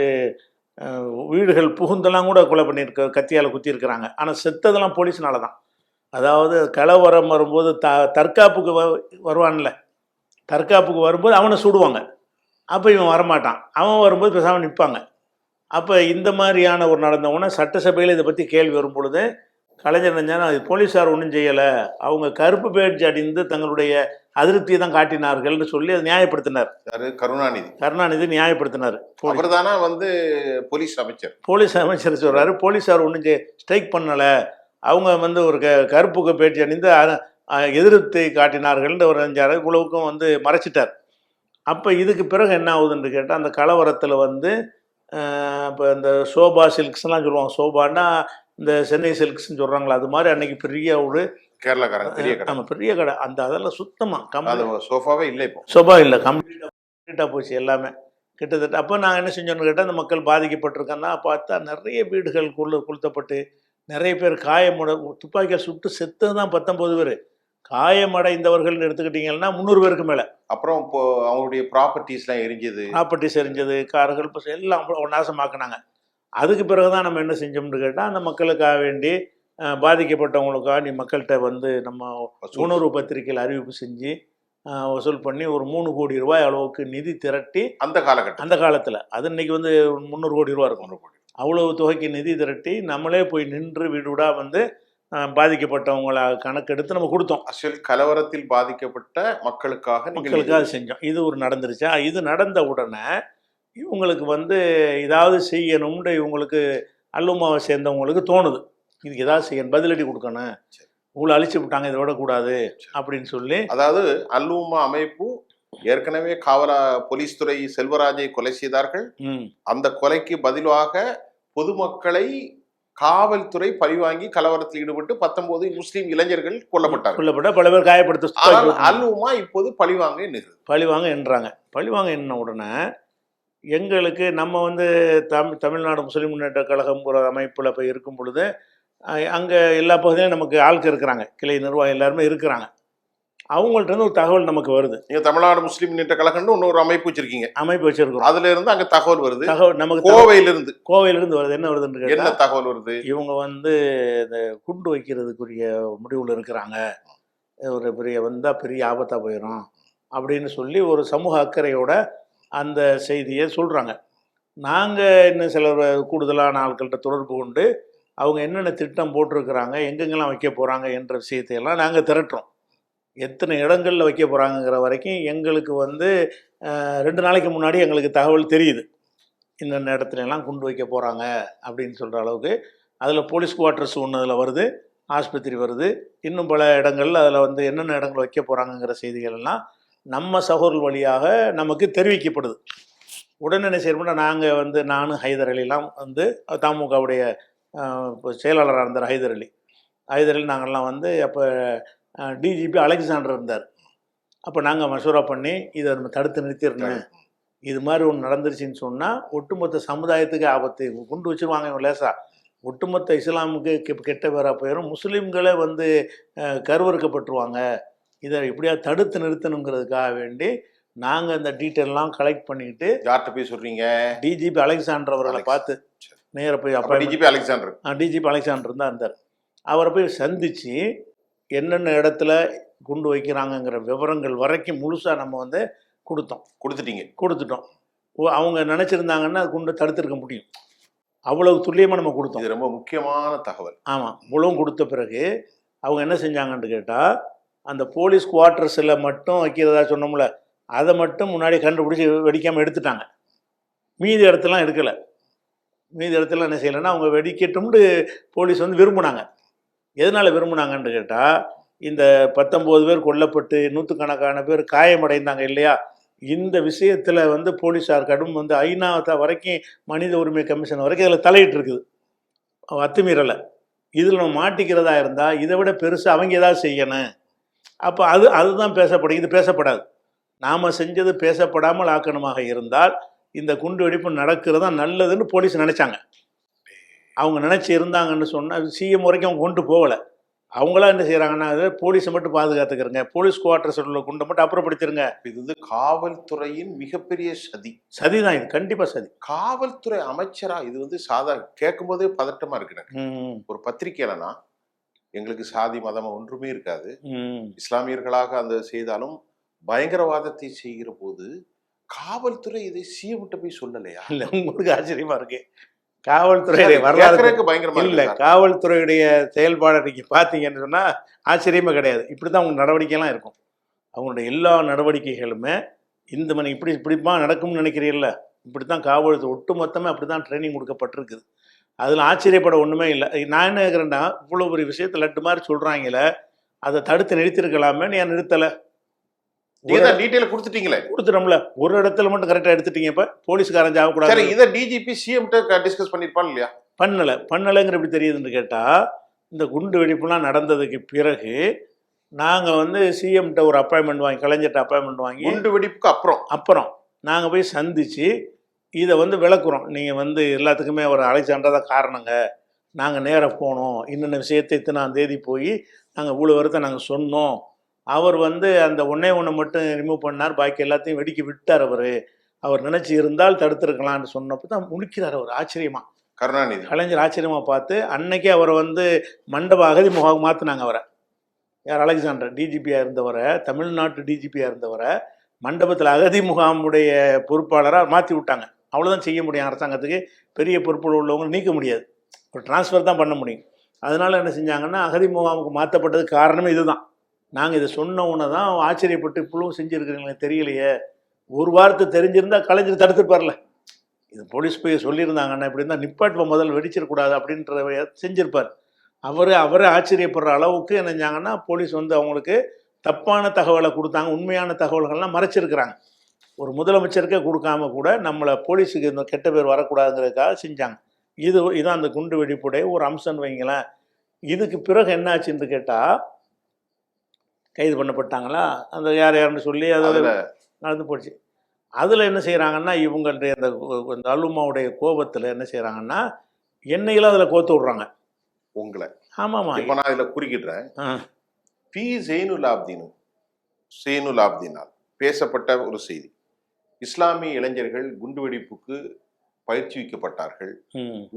வீடுகள் புகுந்தெல்லாம் கூட கொலை பண்ணியிருக்க, கத்தியால் குத்தியிருக்கிறாங்க. ஆனால் செத்ததெல்லாம் போலீஸ்னால தான். அதாவது கலவரம் வரும்போது தற்காப்புக்கு வருவான்ல, தற்காப்புக்கு வரும்போது அவனை சுடுவாங்க. அப்போ இவன் வரமாட்டான், அவன் வரும்போது பேசாமல் நிற்பாங்க. அப்போ இந்த மாதிரியான ஒரு நடந்தவொன்னே சட்டசபையில் இதை பற்றி கேள்வி வரும் பொழுது கலைஞர் நினைஞ்சாலும் அது போலீஸார் ஒன்றும் செய்யலை, அவங்க கருப்பு பேட்ஜ் அடிந்து தங்களுடைய அதிருப்தியை தான் காட்டினார்கள்னு சொல்லி அதை நியாயப்படுத்தினார். கருணாநிதி நியாயப்படுத்தினார். வந்து போலீஸ் அமைச்சர் சொல்கிறாரு, போலீஸார் ஒன்றும் ஸ்ட்ரைக் பண்ணலை, அவங்க வந்து ஒரு கருப்புக்கு பேட்ஜ் அணிந்து எதிர்த்தை காட்டினார்கள்னு ஒரு 5-6 இவ்வளவுக்கும் வந்து மறைச்சிட்டார். அப்போ இதுக்கு பிறகு என்ன ஆகுதுன்னு கேட்டால், அந்த கலவரத்தில் வந்து இப்போ இந்த சோபா சில்க்ஸ்லாம் சொல்லுவாங்க. சோபான்னா இந்த சென்னை சில்க்ஸ்ன்னு சொல்கிறாங்களா, அது மாதிரி அன்னைக்கு பெரிய ஒரு கேரளாக்காரங்க பெரிய கடை. அதெல்லாம் சுத்தமாக சோஃபாவே இல்லை, சோபா இல்லை, கம்ப்ளீட்டாக போச்சு எல்லாமே கிட்டத்தட்ட. அப்போ நாங்கள் என்ன செஞ்சோன்னு கேட்டால், அந்த மக்கள் பாதிக்கப்பட்டிருக்கேன்னா பார்த்தா நிறைய வீடுகள் கொளுத்தப்பட்டு நிறைய பேர் துப்பாக்கியால் சுட்டு செத்தது தான் 19 பேர். காயமடைந்தவர்கள் எடுத்துக்கிட்டீங்கன்னா 300 பேருக்கு மேலே. அப்புறம் இப்போ அவங்களுடைய ப்ராப்பர்ட்டிஸ் எரிஞ்சது, கார்கள் எல்லாம் நாசமாக்குனாங்க. அதுக்கு பிறகு தான் நம்ம என்ன செஞ்சோம்னு கேட்டால், அந்த மக்களுக்காக வேண்டி பாதிக்கப்பட்டவங்களுக்காக மக்கள்கிட்ட வந்து நம்ம உணர்வு பத்திரிகையில் அறிவிப்பு செஞ்சு வசூல் பண்ணி ஒரு 3 கோடி ரூபாய் அளவுக்கு நிதி திரட்டி அந்த காலகட்டம் அந்த காலத்தில் அது இன்னைக்கு வந்து 300 கோடி ரூபா இருக்கும். 1 கோடி. அவ்வளவு தொகைக்கு நிதி திரட்டி நம்மளே போய் நின்று வீடு வீடாக வந்து பாதிக்கப்பட்டவங்களை கணக்கெடுத்து நம்ம கொடுத்தோம். அரசியல் கலவரத்தில் பாதிக்கப்பட்ட மக்களுக்காக மக்களுக்காக செஞ்சோம். இது ஒரு நடந்துருச்சா. இது நடந்த உடனே இவங்களுக்கு வந்து ஏதாவது செய்யணும்னு இவங்களுக்கு அல்லுமாவை சேர்ந்தவங்களுக்கு தோணுது. இதுக்கு ஏதாவது செய்யணும், பதிலடி கொடுக்கணும், இவ்வளோ அழிச்சு விட்டாங்க, இதை விடக்கூடாது அப்படின்னு சொல்லி. அதாவது அல்லுமா அமைப்பு ஏற்கனவே போலீஸ் துறை செல்வராஜை கொலை செய்தார்கள். அந்த கொலைக்கு பதிலாக பொதுமக்களை காவல்துறை பழிவாங்கி கலவரத்தில் ஈடுபட்டு 19 முஸ்லீம் இளைஞர்கள் கொல்லப்பட்ட பல பேர் காயப்படுத்த. அல்லுமா இப்போது பழிவாங்க என்றாங்க. பழிவாங்க என்ன உடனே எங்களுக்கு நம்ம வந்து தமிழ்நாடு முஸ்லீம் முன்னேற்ற கழகம் ஒரு அமைப்பில் போய் இருக்கும் பொழுது அங்கே எல்லா பகுதியிலும் நமக்கு ஆட்கள் இருக்கிறாங்க, கிளை நிர்வாகம் எல்லாருமே இருக்கிறாங்க. அவங்கள்ட்ட இருந்து ஒரு தகவல் நமக்கு வருது. நீங்க தமிழ்நாடு முஸ்லீம் முன்னேற்ற கழகம்னு இன்னொரு அமைப்பு வச்சிருக்கீங்க. அமைப்பு வச்சிருக்கோம். அதுல இருந்து அங்க தகவல் வருது. தகவல் நமக்கு கோவையிலிருந்து வருது. என்ன வருதுன்னு என்ன தகவல் வருது? இவங்க வந்து இந்த குண்டு வைக்கிறதுக்குரிய முடிவுல இருக்கிறாங்க, ஒரு பெரிய ஆபத்தா போயிடும் அப்படின்னு சொல்லி ஒரு சமூக அக்கறையோட அந்த செய்தியை சொல்றாங்க. நாங்கள் இன்னும் சில கூடுதலான ஆட்கள்கிட்ட தொடர்பு கொண்டு அவங்க என்னென்ன திட்டம் போட்டிருக்கிறாங்க, எங்கெங்கெல்லாம் வைக்க போகிறாங்க என்ற விஷயத்தையெல்லாம் நாங்கள் திரட்டுறோம். எத்தனை இடங்களில் வைக்க போகிறாங்கங்கிற வரைக்கும் எங்களுக்கு வந்து 2 நாளைக்கு முன்னாடி எங்களுக்கு தகவல் தெரியுது. இன்னென்ன இடத்துலலாம் குண்டு வைக்க போகிறாங்க அப்படின்னு சொல்கிற அளவுக்கு. அதில் போலீஸ் குவார்ட்டர்ஸ் ஒன்று அதில் வருது, ஆஸ்பத்திரி வருது, இன்னும் பல இடங்கள் அதில் வந்து என்னென்ன இடங்கள் வைக்க போகிறாங்கங்கிற செய்திகள் எல்லாம் நம்ம சகோதரர் வழியாக நமக்கு தெரிவிக்கப்படுது. உடனே என்ன செய்யணும்னா நாங்கள் வந்து நானும் ஹைதர் அலிலாம் வந்து தமுகவுடைய செயலாளராக இருந்தார். ஹைதர் அலி நாங்கள்லாம் வந்து அப்போ டிஜிபி அலெக்சாண்டர் இருந்தார். அப்போ நாங்கள் மசூரா பண்ணி இதை நம்ம தடுத்து நிறுத்திடணும், இது மாதிரி ஒன்று நடந்துருச்சுன்னு சொன்னால் ஒட்டுமொத்த சமுதாயத்துக்கு ஆபத்து, குண்டு வச்சுருவாங்க இவங்க லேசா, ஒட்டுமொத்த இஸ்லாமுக்கு கெட்ட பேராக போயிடும், முஸ்லீம்களே வந்து கருவறுக்கப்பட்டுருவாங்க, இதை எப்படியா தடுத்து நிறுத்தணுங்கிறதுக்காக வேண்டி நாங்கள் இந்த டீட்டெயிலெலாம் கலெக்ட் பண்ணிக்கிட்டு. யார்கிட்ட போய் சொல்கிறீங்க? டிஜிபி அலெக்சாண்டர் அவர்களை பார்த்து நேராக போய். அப்போ டிஜிபி அலெக்சாண்டர் தான் இருந்தார். அவரை போய் சந்தித்து என்னென்ன இடத்துல குண்டு வைக்கிறாங்கங்கிற விவரங்கள் வரைக்கும் முழுசாக நம்ம வந்து கொடுத்துட்டோம். அவங்க நினச்சிருந்தாங்கன்னா குண்டை தடுத்திருக்க முடியும். அவ்வளவு துல்லியமாக நம்ம கொடுத்தோம். இது ரொம்ப முக்கியமான தகவல். ஆமாம். இவ்வளவும் கொடுத்த பிறகு அவங்க என்ன செஞ்சாங்கன்னு கேட்டால், அந்த போலீஸ் குவார்ட்டர்ஸில் மட்டும் வைக்கிறதா சொன்னோம்ல, அதை மட்டும் முன்னாடி கண்டுபிடிச்சி வெடிக்காமல் எடுத்துட்டாங்க. மீதி இடத்துலாம் எடுக்கலை. மீதி இடத்துல என்ன செய்யலைன்னா அவங்க வெடிக்கட்டும்னு போலீஸ் வந்து விரும்பினாங்க. எதனால் விரும்பினாங்கன்னு கேட்டால், இந்த 19 பேர் கொல்லப்பட்டு நூற்றுக்கணக்கான பேர் காயமடைந்தாங்க இல்லையா, இந்த விஷயத்தில் வந்து போலீஸார் கடும் வந்து ஐநா வரைக்கும் மனித உரிமை கமிஷன் வரைக்கும் இதில் தலையிட்டு இருக்குது அத்துமீறலை. இதில் நம்ம மாட்டிக்கிறதா இருந்தால் இதை விட பெருசாக அவங்க ஏதாவது செய்யணும். அப்போ அதுதான் பேசப்படும், இது பேசப்படாது. நாம் செஞ்சது பேசப்படாமல் ஆக்கணுமாக இருந்தால் இந்த குண்டு வெடிப்பு நடக்கிறதா நல்லதுன்னு போலீஸ் நினச்சாங்க. அவங்க நினச்சி இருந்தாங்கன்னு சொன்னால் சிஎம் வரைக்கும் அவங்க கொண்டு போகலை. அவங்களாம் என்ன செய்கிறாங்கன்னா, போலீஸை மட்டும் பாதுகாத்துக்கிறங்க, போலீஸ் குவார்ட்டர்ஸ் உள்ள குண்டை மட்டும் அப்புறப்படுத்திருங்க. இது வந்து காவல்துறையின் மிகப்பெரிய சதி தான். இது கண்டிப்பாக சதி. காவல்துறை அமைச்சரா இது வந்து சாதாரண கேட்கும் போதே பதட்டமாக இருக்கு. ஒரு பத்திரிகையிலனா எங்களுக்கு சாதி மதம் ஒன்றுமே இருக்காது, இஸ்லாமியர்களாக அந்த செய்தாலும் பயங்கரவாதத்தை செய்கிற போது காவல்துறை இதை சிஎம்கிட்ட போய் சொல்லலையா? இல்லை, உங்களுக்கு ஆச்சரியமா இருக்கு. காவல்துறையுடைய வரலாறு பயங்கரமா இல்லை. காவல்துறையுடைய செயல்பாடு நீங்க பார்த்தீங்கன்னு சொன்னால் ஆச்சரியமே கிடையாது. இப்படி தான் அவங்க நடவடிக்கைலாம் இருக்கும். அவங்களுடைய எல்லா நடவடிக்கைகளுமே இந்த மணி இப்படிப்பா நடக்கும்னு நினைக்கிறீங்கள, இப்படி தான் காவல்துறை ஒட்டுமொத்தமே அப்படி தான் ட்ரைனிங் கொடுக்கப்பட்டிருக்குது. அதில் ஆச்சரியப்பட ஒன்றுமே இல்லை. நான் என்ன கேட்குறேன்னா, இவ்வளோ ஒரு விஷயத்தை லட்டு மாதிரி சொல்கிறாங்களே, அதை தடுத்து நிறுத்திருக்கலாமே, ஏன் நிறுத்தலை? கொடுத்துட்டோம்ல. ஒரு இடத்துல மட்டும் கரெக்டாக எடுத்துட்டீங்க. இப்போ போலீஸ்காரன் ஆகக்கூடாது. இதை டிஜிபி சிஎம் டிஸ்கஸ் பண்ணிருப்பான் இல்லையா? பண்ணலைங்கிற எப்படி தெரியுதுன்னு கேட்டால், இந்த குண்டு வெடிப்புலாம் நடந்ததுக்கு பிறகு நாங்கள் வந்து சிஎம்கிட்ட ஒரு அப்பாயின்மெண்ட் வாங்கி, கலைஞர்கிட்ட அப்பாயின்மெண்ட் வாங்கி, குண்டு வெடிப்புக்கு அப்புறம் நாங்கள் போய் சந்தித்து இதை வந்து விளக்குறோம். நீங்கள் வந்து எல்லாத்துக்குமே ஒரு அலெக்சாண்டர் தான் காரணங்க, நாங்கள் நேராக போனோம், இன்னென்ன விஷயத்தை இத்தனாம் தேதி போய் நாங்கள் இவ்வளோ வருத்தை நாங்கள் சொன்னோம், அவர் வந்து அந்த ஒன்றே மட்டும் ரிமூவ் பண்ணார், பாக்கி எல்லாத்தையும் வெடிக்க விட்டார். அவர் நினச்சி இருந்தால் தடுத்துருக்கலான்னு சொன்னப்போ தான் முழிக்கிறார் அவர் ஆச்சரியமா. கருணாநிதி கலைஞர் ஆச்சரியமாக பார்த்து அன்னைக்கே அவரை வந்து மண்டப அகதி முகாம் மாற்றினாங்க. அவரை யார் அலெக்சாண்டர் டிஜிபியாக இருந்தவரை, தமிழ்நாட்டு டிஜிபியாக இருந்தவரை மண்டபத்தில் அகதி முகாமுடைய பொறுப்பாளராக மாற்றி விட்டாங்க. அவ்வளோதான் செய்ய முடியும். அரசாங்கத்துக்கு பெரிய பொறுப்புகள் உள்ளவங்க நீக்க முடியாது, ஒரு டிரான்ஸ்ஃபர் தான் பண்ண முடியும். அதனால் என்ன செஞ்சாங்கன்னா அகதி முகாமுக்கு மாற்றப்பட்டதுக்கு காரணமே இதுதான். நாங்கள் இதை சொன்ன உடனே தான் ஆச்சரியப்பட்டு இப்பவும் செஞ்சுருக்கிறீங்களே தெரியலையே, ஒரு வாரத்தை தெரிஞ்சிருந்தால் கலைஞர் தடுத்துருப்பார்ல. இது போலீஸ் போய் சொல்லியிருந்தாங்கன்னா இப்படி இருந்தால் நிப்பாட்டுவோம், முதல்ல வெடிச்சிடக்கூடாது அப்படின்ற செஞ்சிருப்பார். அவரே ஆச்சரியப்படுற அளவுக்கு என்ன செஞ்சாங்கன்னா போலீஸ் வந்து அவங்களுக்கு தப்பான தகவலை கொடுத்தாங்க, உண்மையான தகவல்கள்லாம் மறைச்சிருக்கிறாங்க. ஒரு முதலமைச்சருக்கே கொடுக்காம கூட நம்மளை போலீஸுக்கு இந்த கெட்ட பேர் வரக்கூடாதுங்கிறதுக்காக செஞ்சாங்க. இதான் அந்த குண்டு வெடிப்புடைய ஒரு அம்சம்னு வைங்களேன். இதுக்கு பிறகு என்னாச்சுன்னு கேட்டால் கைது பண்ணப்பட்டாங்களா, அந்த யாருன்னு சொல்லி அதில் நடந்து போச்சு. அதில் என்ன செய்கிறாங்கன்னா இவங்களுடைய அந்த அலுமாவுடைய கோபத்தில் என்ன செய்கிறாங்கன்னா எண்ணெயில் அதில் கோத்து விட்றாங்க உங்களை. ஆமாம்மா, இப்போ நான் இதில் குறுக்கிடுறேன். பி ஜெயினுலாப்தீனால் பேசப்பட்ட ஒரு செய்தி, இஸ்லாமிய இளைஞர்கள் குண்டுவெடிப்புக்கு பயிற்சிவிக்கப்பட்டார்கள்,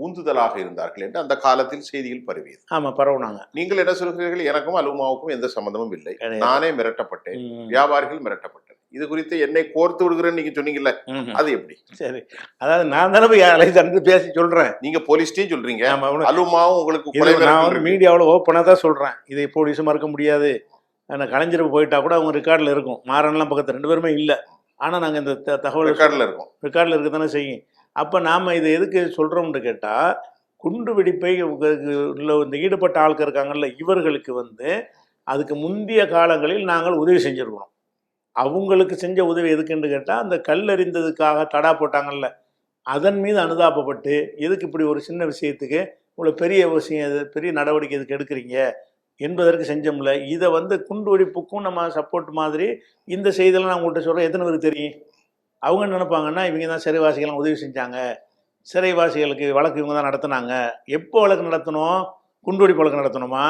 ஊந்துதலாக இருந்தார்கள் என்று அந்த காலத்தில் செய்திகள் பரவியது. ஆமாம், பரவுனாங்க. நீங்கள் என்ன சொல்கிறீர்கள்? எனக்கும் அலுமாவுக்கும் எந்த சம்பந்தமும் இல்லை, நானே மிரட்டப்பட்டேன், வியாபாரிகள் மிரட்டப்பட்டேன், இது குறித்து என்னை கோர்த்து விடுகிறேன்னு நீங்க சொன்னீங்கல்ல, அது எப்படி? சரி, அதாவது நான் தானே போய் அலைசாண்டர் பேசி சொல்றேன். நீங்க போலீஸ்டையும் சொல்றீங்க, அலுமாவும் உங்களுக்கு. நான் மீடியாவில் ஓப்பனாக தான் சொல்றேன், இதை போலீஸும் மறக்க முடியாது. ஆனால் கலைஞர் போயிட்டா கூட அவங்க ரெக்கார்டில் இருக்கும். மாறன்லாம் பக்கத்தில் 2 பேருமே இல்லை, ஆனால் நாங்கள் இந்த தகவல் ரெக்கார்டில் இருக்க தானே செய்யும். அப்போ நாம் இதை எதுக்கு சொல்கிறோம்னு கேட்டால், குண்டு வெடிப்பை உள்ள இந்த ஈடுபட்ட ஆட்கள் இருக்காங்கல்ல, இவர்களுக்கு வந்து அதுக்கு முந்தைய காலங்களில் நாங்கள் உதவி செஞ்சுருக்கிறோம். அவங்களுக்கு செஞ்ச உதவி எதுக்குன்னு கேட்டால், அந்த கல்லறிந்ததுக்காக தடா போட்டாங்கல்ல, அதன் மீது அனுதாபப்பட்டு எதுக்கு இப்படி ஒரு சின்ன விஷயத்துக்கு இவ்வளோ பெரிய விஷயம், பெரிய நடவடிக்கை எதுக்கு எடுக்கிறீங்க என்பதற்கு செஞ்சோம்ல. இதை வந்து குண்டு வெடிப்புக்கும் நம்ம சப்போர்ட் மாதிரி இந்த செய்தியெல்லாம் நான் உங்கள்கிட்ட சொல்கிறேன். எத்தனை பேருக்கு தெரியும்? அவங்க நினைப்பாங்கன்னா இவங்க தான் சிறைவாசிகள்லாம் உதவி செஞ்சாங்க, சிறைவாசிகளுக்கு வழக்கு இவங்க தான் நடத்தினாங்க. எப்போ வழக்கு நடத்தணும்? குண்டுவெடிப்பு வழக்கு நடத்தணுமா?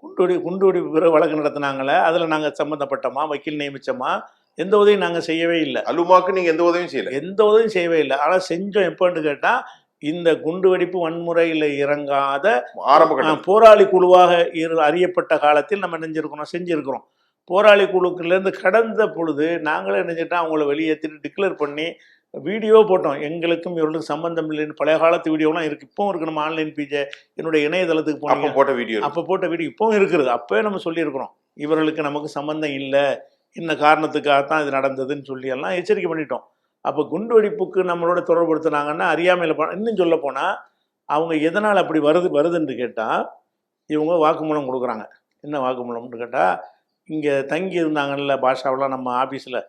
குண்டுவெடிப்பு பிறகு வழக்கு நடத்தினாங்களே, அதில் நாங்கள் சம்மந்தப்பட்டோமா, வக்கீல் நியமித்தோமா? எந்த உதவியும் நாங்கள் செய்யவே இல்லை. அலுமாக்கு நீங்கள் எந்த உதவியும் செய்யலை? எந்த உதவியும் செய்யவே இல்லை. ஆனால் செஞ்சோம் எப்போன்னு கேட்டால், இந்த குண்டுவெடிப்பு வன்முறையில் இறங்காத ஆரம்ப போராளி குழுவாக அறியப்பட்ட காலத்தில் நம்ம செஞ்சுருக்கிறோம். போராளி குழுக்கிலேருந்து கடந்த பொழுது நாங்களே நினைச்சிட்டோம், அவங்கள வெளியேற்றிட்டு டிக்ளேர் பண்ணி வீடியோ போட்டோம். எங்களுக்கும் இவர்களுக்கு சம்பந்தம் இல்லைன்னு பழைய காலத்து வீடியோலாம் இருக்குது, இப்போவும் இருக்குது. நம்ம ஆன்லைன் பிஜே என்னுடைய இணையதளத்துக்கு போனோம், அப்போ போட்ட வீடியோ இப்போவும் இருக்குது. அப்போவே நம்ம சொல்லியிருக்கிறோம், இவர்களுக்கு நமக்கு சம்பந்தம் இல்லை, என்ன காரணத்துக்காகத்தான் இது நடந்ததுன்னு சொல்லி எல்லாம் எச்சரிக்கை பண்ணிட்டோம். அப்போ குண்டு வெடிப்புக்கு நம்மளோட தொடர்புபடுத்தினாங்கன்னா அறியாமையில் இன்னும் சொல்ல போனால் அவங்க எதனால் அப்படி வருதுன்னு கேட்டால், இவங்க வாக்குமூலம் கொடுக்குறாங்க. என்ன வாக்குமூலம்னு கேட்டால், இங்கே தங்கி இருந்தாங்கல்ல பாஷாவெலாம் நம்ம ஆஃபீஸில்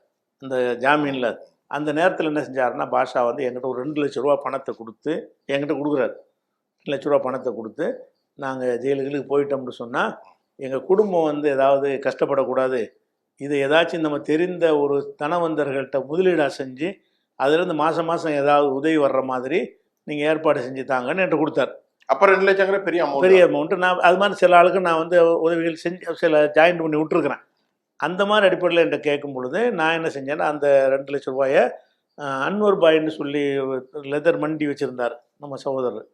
அந்த ஜாமீனில், அந்த நேரத்தில் என்ன செஞ்சாருன்னா பாஷா வந்து என்கிட்ட ஒரு 2 லட்ச ரூபா பணத்தை கொடுத்து என்கிட்ட கொடுக்குறாரு. 2 லட்ச ரூபா பணத்தை கொடுத்து, நாங்கள் ஜெயிலுக்கு போயிட்டோம்னு சொன்னால் எங்கள் குடும்பம் வந்து ஏதாவது கஷ்டப்படக்கூடாது, இதை ஏதாச்சும் நம்ம தெரிந்த ஒரு தனவந்தர்கள்ட்ட முதலீடாக செஞ்சு அதுலேருந்து மாதம் மாதம் ஏதாவது உதவி வர்ற மாதிரி நீங்கள் ஏற்பாடு செஞ்சு தாங்கன்னு என்கிட்ட கொடுத்தார். அப்போ 2 லட்சங்கிற பெரிய அமௌண்ட்டு. நான் அது மாதிரி சில ஆளுக்கு நான் வந்து உதவிகள் செஞ்சு சில ஜாயின் பண்ணி விட்டுருக்குறேன். அந்த மாதிரி அடிப்படையில் என்கிட்ட கேட்கும் பொழுது நான் என்ன செஞ்சேன்னா, அந்த 2 லட்ச ரூபாயை அன்வர் பாயின்னு சொல்லி லெதர் மண்டி வச்சுருந்தார் நம்ம சகோதரர்,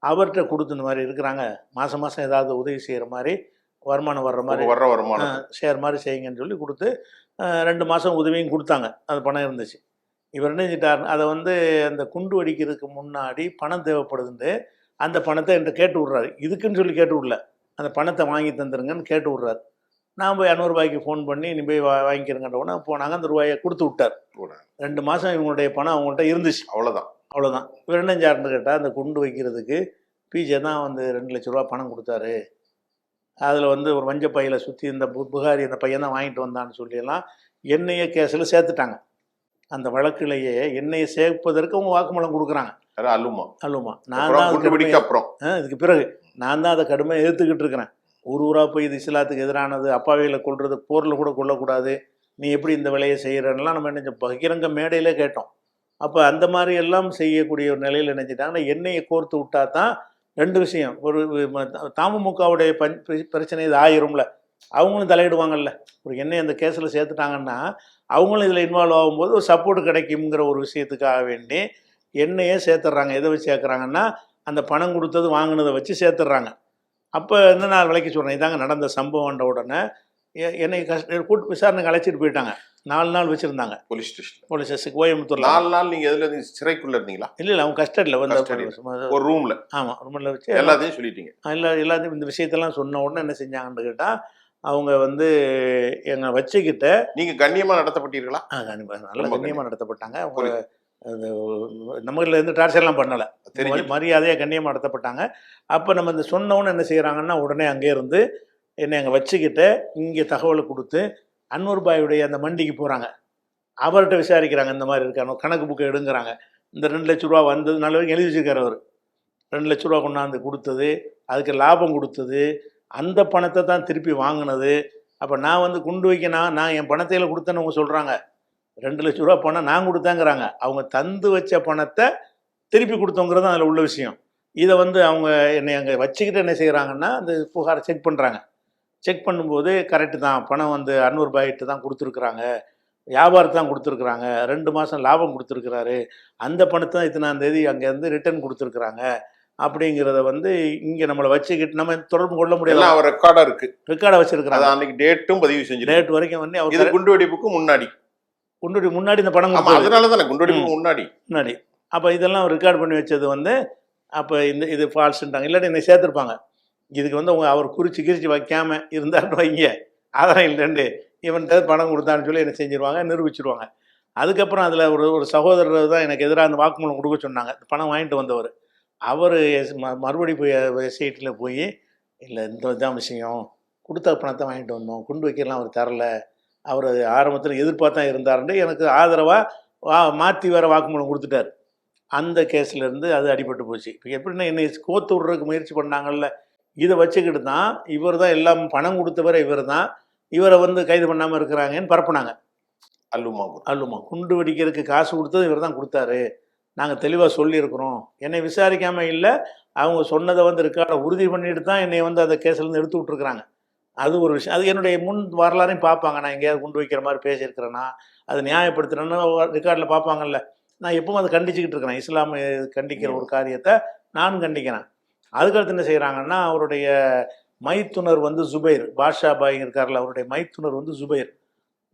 அவர்கிட்ட கொடுத்து இந்த மாதிரி இருக்கிறாங்க, மாதம் மாதம் ஏதாவது உதவி செய்கிற மாதிரி வருமானம் வர்ற மாதிரி ஷேர் மாதிரி செய்யுங்கன்னு சொல்லி கொடுத்து 2 மாதம் உதவியும் கொடுத்தாங்க. அது பணம் இருந்துச்சு. இவர் என்ன செஞ்சிட்டார், அதை வந்து அந்த குண்டு வெடிக்கிறதுக்கு முன்னாடி பணம் தேவைப்படுதுன்னு அந்த பணத்தை என்கிட்ட கேட்டு விட்றாரு. இதுக்குன்னு சொல்லி கேட்டு விடல, அந்த பணத்தை வாங்கி தந்துருங்கன்னு கேட்டு விட்றாரு. நான் போய் 200 ரூபாய்க்கு ஃபோன் பண்ணி நீ போய் வாங்கிக்கிறங்கன்றவுடனே போனாங்க, அந்த ரூபாயை கொடுத்து விட்டார். 2 மாதம் இவங்களுடைய பணம் அவங்கள்ட்ட இருந்துச்சு. அவ்வளோதான். இவர் என்ன செஞ்சாருன்னு கேட்டால், அந்த குண்டு வைக்கிறதுக்கு பிஜே தான் வந்து 2 லட்ச ரூபா பணம் கொடுத்தாரு, அதில் வந்து ஒரு வஞ்ச பையில் சுற்றி இந்த புகாரி அந்த பையன் தான் வாங்கிட்டு வந்தான்னு சொல்லியெல்லாம் என்னையே கேஸில் சேர்த்துட்டாங்க. அந்த வழக்கிலேயே என்னையை சேர்ப்பதற்கு அவங்க வாக்குமூலம் கொடுக்குறாங்க. அலுமா நான் தான் இதுக்கு பிறகு நான் தான் அதை கடுமையாக எதிர்த்துக்கிட்டு இருக்கிறேன். ஊராக போய் இது இஸ்லாத்துக்கு எதிரானது, அப்பாவிகளை கொள்வது, போரில் கூட கொள்ளக்கூடாது, நீ எப்படி இந்த வேலையை செய்கிறன்னெலாம் நம்ம என்ன பகிரங்க மேடையிலே கேட்டோம். அப்போ அந்த மாதிரி எல்லாம் செய்யக்கூடிய ஒரு நிலையில் நினைச்சிட்டாங்கன்னா எண்ணெயை கோர்த்து விட்டா தான் 2 விஷயம். ஒரு தமுமுகவுடைய பிரச்சனை இது ஆயிரும்ல, அவங்களும் தலையிடுவாங்கல்ல. ஒரு எண்ணெய் அந்த கேஸில் சேர்த்துட்டாங்கன்னா அவங்களும் இதில் இன்வால்வ் ஆகும்போது ஒரு சப்போர்ட் கிடைக்குங்கிற ஒரு விஷயத்துக்காக வேண்டி எண்ணெயே சேர்த்துட்றாங்க. எதை வச்சு சேர்க்குறாங்கன்னா, அந்த பணம் கொடுத்தது வாங்கினதை வச்சு சேர்த்துட்றாங்க. அப்போ வந்து நான் விளக்கி சொல்கிறேன், இதாங்க நடந்த சம்பவம்ன்ற உடனே என்னை கூட்டு விசாரணைக்கு அழைச்சிட்டு போயிட்டாங்க. 4 நாள் வச்சுருந்தாங்க போலீஸ் ஸ்டேஷன். போலீஸ் ஸ்டேஷன் கோயம்புத்தூரில். 4 நாள் நீங்க எதுல இருந்தீங்க? சிறைக்குள்ள இருந்தீங்களா? இல்லை அவங்க கஸ்டடியில் வந்து ஒரு ரூம்ல ஆமாம் ரூமில் வச்சு எல்லாத்தையும் சொல்லிட்டீங்க. எல்லாத்தையும் இந்த விஷயத்தெல்லாம் சொன்ன உடனே என்ன செஞ்சாங்கன்னு கேட்டால், அவங்க வந்து என்னை வச்சுக்கிட்ட நீங்க கண்ணியமா நடத்தப்பட்டீர்களா? நல்ல கண்ணியமாக நடத்தப்பட்டாங்க. அவங்க அது நம்மள இருந்து டார்ச்சர்லாம் பண்ணலை, மரியாதையாக கண்ணியமாக நடத்தப்பட்டாங்க. அப்போ நம்ம இந்த சொன்னவொன்னு என்ன செய்கிறாங்கன்னா, உடனே அங்கே இருந்து என்னை அங்கே வச்சுக்கிட்டு இங்கே தகவலை கொடுத்து அன்வர் பாயுடைய அந்த மண்டிக்கு போகிறாங்க. அவர்கிட்ட விசாரிக்கிறாங்க, இந்த மாதிரி இருக்காங்க, கணக்கு புக்கை எடுங்கிறாங்க. இந்த 2 லட்ச ரூபா வந்தது நல்ல வரைக்கும் எழுதி வச்சுருக்கார் அவர். 2 லட்ச ரூபா கொண்டாந்து கொடுத்தது, அதுக்கு லாபம் கொடுத்தது, அந்த பணத்தை தான் திருப்பி வாங்கினது. அப்போ நான் வந்து குண்டு வைக்க நான் என் பணத்தையில் கொடுத்தேன்னு அவங்க சொல்கிறாங்க. 2 லட்ச ரூபா பணம் நான் கொடுத்தேங்கிறாங்க. அவங்க தந்து வச்ச பணத்தை திருப்பி கொடுத்தோங்கிறது அதில் உள்ள விஷயம். இதை வந்து அவங்க என்னை அங்கே வச்சுக்கிட்டு என்ன செய்கிறாங்கன்னா, அந்த புகாரை செக் பண்ணுறாங்க. செக் பண்ணும்போது கரெக்டு தான், பணம் வந்து அன்வர் பாய்கிட்ட தான் கொடுத்துருக்குறாங்க, வியாபாரத்தை தான் கொடுத்துருக்குறாங்க, 2 மாதம் லாபம் கொடுத்துருக்குறாரு, அந்த பணத்தை தான் இத்தனாம் தேதி அங்கேருந்து ரிட்டர்ன் கொடுத்துருக்குறாங்க அப்படிங்கிறத வந்து இங்கே நம்மளை வச்சுக்கிட்டு நம்ம தொடர்பு கொள்ள முடியல. அவர் ரெக்கார்டாக இருக்குது, ரெக்கார்டை வச்சுருக்குறாங்க. அன்னைக்கு டேட்டும் பதிவு செஞ்சு டேட் வரைக்கும் வந்து அவர் குண்டு வெடிப்புக்கு முன்னாடி இந்த பணம் அதனால தானே குண்டு வெடிப்புக்கு முன்னாடி. அப்போ இதெல்லாம் ரெக்கார்ட் பண்ணி வச்சது வந்து அப்போ இது ஃபால்ஸ்ன்றாங்க. இல்லாட்டி என்னை சேர்த்துருப்பாங்க. இதுக்கு வந்து அவர் கிரிச்சு வைக்காம இருந்தாருன்னு வைங்க, ஆதாரம் இல்லைண்டு இவன்கிட்ட பணம் கொடுத்தான்னு சொல்லி என்ன செஞ்சிருவாங்க, நிரூபிச்சிருவாங்க. அதுக்கப்புறம் அதில் ஒரு சகோதரர் தான் எனக்கு எதிராக அந்த வாக்குமூலம் கொடுக்க சொன்னாங்க. பணம் வாங்கிட்டு வந்தவர் அவர் மறுபடி போய் எஸ்ஐடியில் போய், இல்லை இந்த தான் விஷயம், கொடுத்த பணத்தை வாங்கிட்டு வந்தோம், குண்டு வைக்கலாம் அவர் தரல, அவர் ஆரம்பத்தில் எதிர்பார்த்தான் இருந்தாருன்னு எனக்கு ஆதரவாக மாற்றி வேறு வாக்குமூலம் கொடுத்துட்டார். அந்த கேஸ்லேருந்து அது அடிபட்டு போச்சு. இப்போ எப்படின்னா என்னை கோத்து விட்றதுக்கு முயற்சி பண்ணாங்கல்ல, இதை வச்சுக்கிட்டு தான் இவர் தான் எல்லாம் பணம் கொடுத்தவரை இவர் தான், இவரை வந்து கைது பண்ணாமல் இருக்கிறாங்கன்னு பரப்புனாங்க. அல்லுமா குண்டு வெடிக்கிறதுக்கு காசு கொடுத்தது இவர் தான் கொடுத்தாரு, நாங்கள் தெளிவாக சொல்லியிருக்கிறோம். என்னை விசாரிக்காமல் இல்லை, அவங்க சொன்னதை வந்து ரெக்கார்டை உறுதி பண்ணிட்டு தான் என்னை வந்து அந்த கேஸ்லேருந்து எடுத்து விட்ருக்குறாங்க. அது ஒரு விஷயம். அது என்னுடைய முன் வரலாறையும் பார்ப்பாங்க. நான் எங்கேயாவது குண்டு வைக்கிற மாதிரி பேசியிருக்கிறேன்னா, அது நியாயப்படுத்துகிறேன்னு ரெக்கார்டில் பார்ப்பாங்கல்ல. நான் எப்பவும் அதை கண்டிச்சுக்கிட்டு இருக்கிறேன். இஸ்லாமை கண்டிக்கிற ஒரு காரியத்தை நானும் கண்டிக்கிறேன். அதுக்கடுத்து என்ன செய்கிறாங்கன்னா, அவருடைய மைத்துனர் வந்து ஜுபைர், பாஷா பாய் இருக்கார்ல, அவருடைய மைத்துனர் வந்து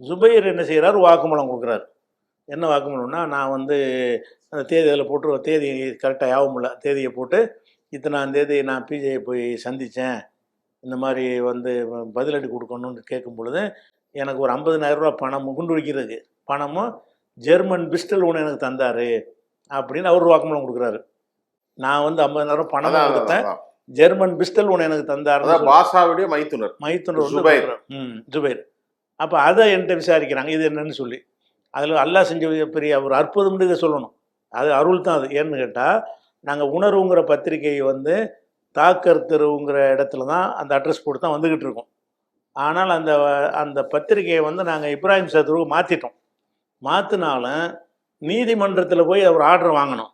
ஜுபைர் என்ன செய்கிறார், வாக்குமூலம் கொடுக்குறாரு. என்ன வாக்குமூலம்னா, நான் வந்து அந்த தேதி அதில் போட்டு, தேதி கரெக்டாக யாவும் இல்லை, தேதியை போட்டு இத்தனாம் தேதி நான் பிஜேயை போய் சந்தித்தேன், இந்த மாதிரி வந்து பதிலடி கொடுக்கணும்னு கேட்கும் பொழுது எனக்கு ஒரு 50,000 ரூபா பணம் குண்டு வைக்கிறதுக்கு பணமும் ஜெர்மன் பிஸ்டல் ஒன்று எனக்கு தந்தார் அப்படின்னு அவர் வாக்குமூலம் கொடுக்குறாரு. நான் வந்து 50,000 பணம் கொடுத்தேன், ஜெர்மன் பிஸ்டல் ஒன்று எனக்கு தந்தார். பாஷாவுடைய மைத்துனர் வந்து ஜுபைர். அப்போ அதை என்கிட்ட விசாரிக்கிறாங்க, இது என்னன்னு சொல்லி. அதில் அல்லாஹ் செஞ்ச பெரிய ஒரு அற்புதம்னு இதை சொல்லணும். அது அருள் தான். அது ஏன்னு கேட்டால், நாங்கள் உணர்வுங்கிற பத்திரிகையை வந்து தாக்கர் தெருவுங்கிற இடத்துல தான் அந்த அட்ரஸ் போட்டு தான் வந்துக்கிட்டு இருக்கோம். ஆனால் அந்த பத்திரிகையை வந்து நாங்கள் இப்ராஹிம் சதுருவுக்கு மாற்றிட்டோம். மாற்றினாலும் நீதிமன்றத்தில் போய் ஒரு ஆர்டர் வாங்கணும்.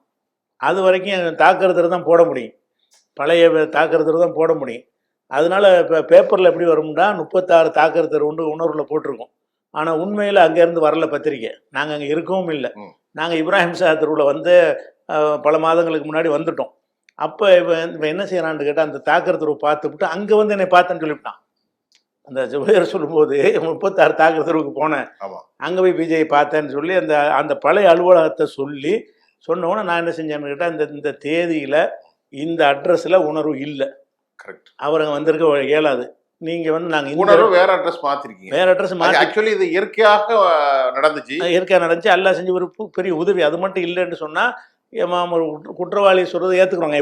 அது வரைக்கும் தாக்கர் தெரு தான் போட முடியும், பழைய தாக்கர் தெரு தான் போட முடியும். அதனால இப்போ பேப்பரில் எப்படி வரும்னா 36 தாக்கர் தெரு உணர்வில் போட்டிருக்கோம். ஆனால் உண்மையில் அங்கேருந்து வரல பத்திரிக்கை, நாங்கள் அங்கே இருக்கவும் இல்லை. நாங்கள் இப்ராஹிம் ஷா தெருவில் வந்து பல மாதங்களுக்கு முன்னாடி வந்துட்டோம். அப்போ இப்போ என்ன செய்யறான்னு கேட்டால், அந்த தாக்கர் தெருவை பார்த்துவிட்டு அங்கே வந்து என்னை பார்த்தேன்னு சொல்லிவிட்டான். அந்த ஜுபைர் சொல்லும்போது 36 தாக்கர் தெருவுக்கு போனேன், அங்கே போய் பிஜேபி பார்த்தேன்னு சொல்லி அந்த பழைய அலுவலகத்தை சொன்னோன்னே நான் என்ன செஞ்சேன்னு கேட்டால், இந்த தேதியில் இந்த அட்ரஸில் உணர்வு இல்லை, கரெக்ட், அவர் அங்கே வந்திருக்க இயலாது, நீங்கள் வந்து நாங்கள் வேற அட்ரஸ் மாற்றிருக்கீங்க. வேற அட்ரஸ் மாற்றி, ஆக்சுவலி இது இயற்கையாக நடந்துச்சு. அல்லா செஞ்சு ஒரு பெரிய உதவி. அது மட்டும் இல்லைன்னு சொன்னால் ஒரு குற்றவாளி சொல்கிறத ஏற்றுக்குறாங்க.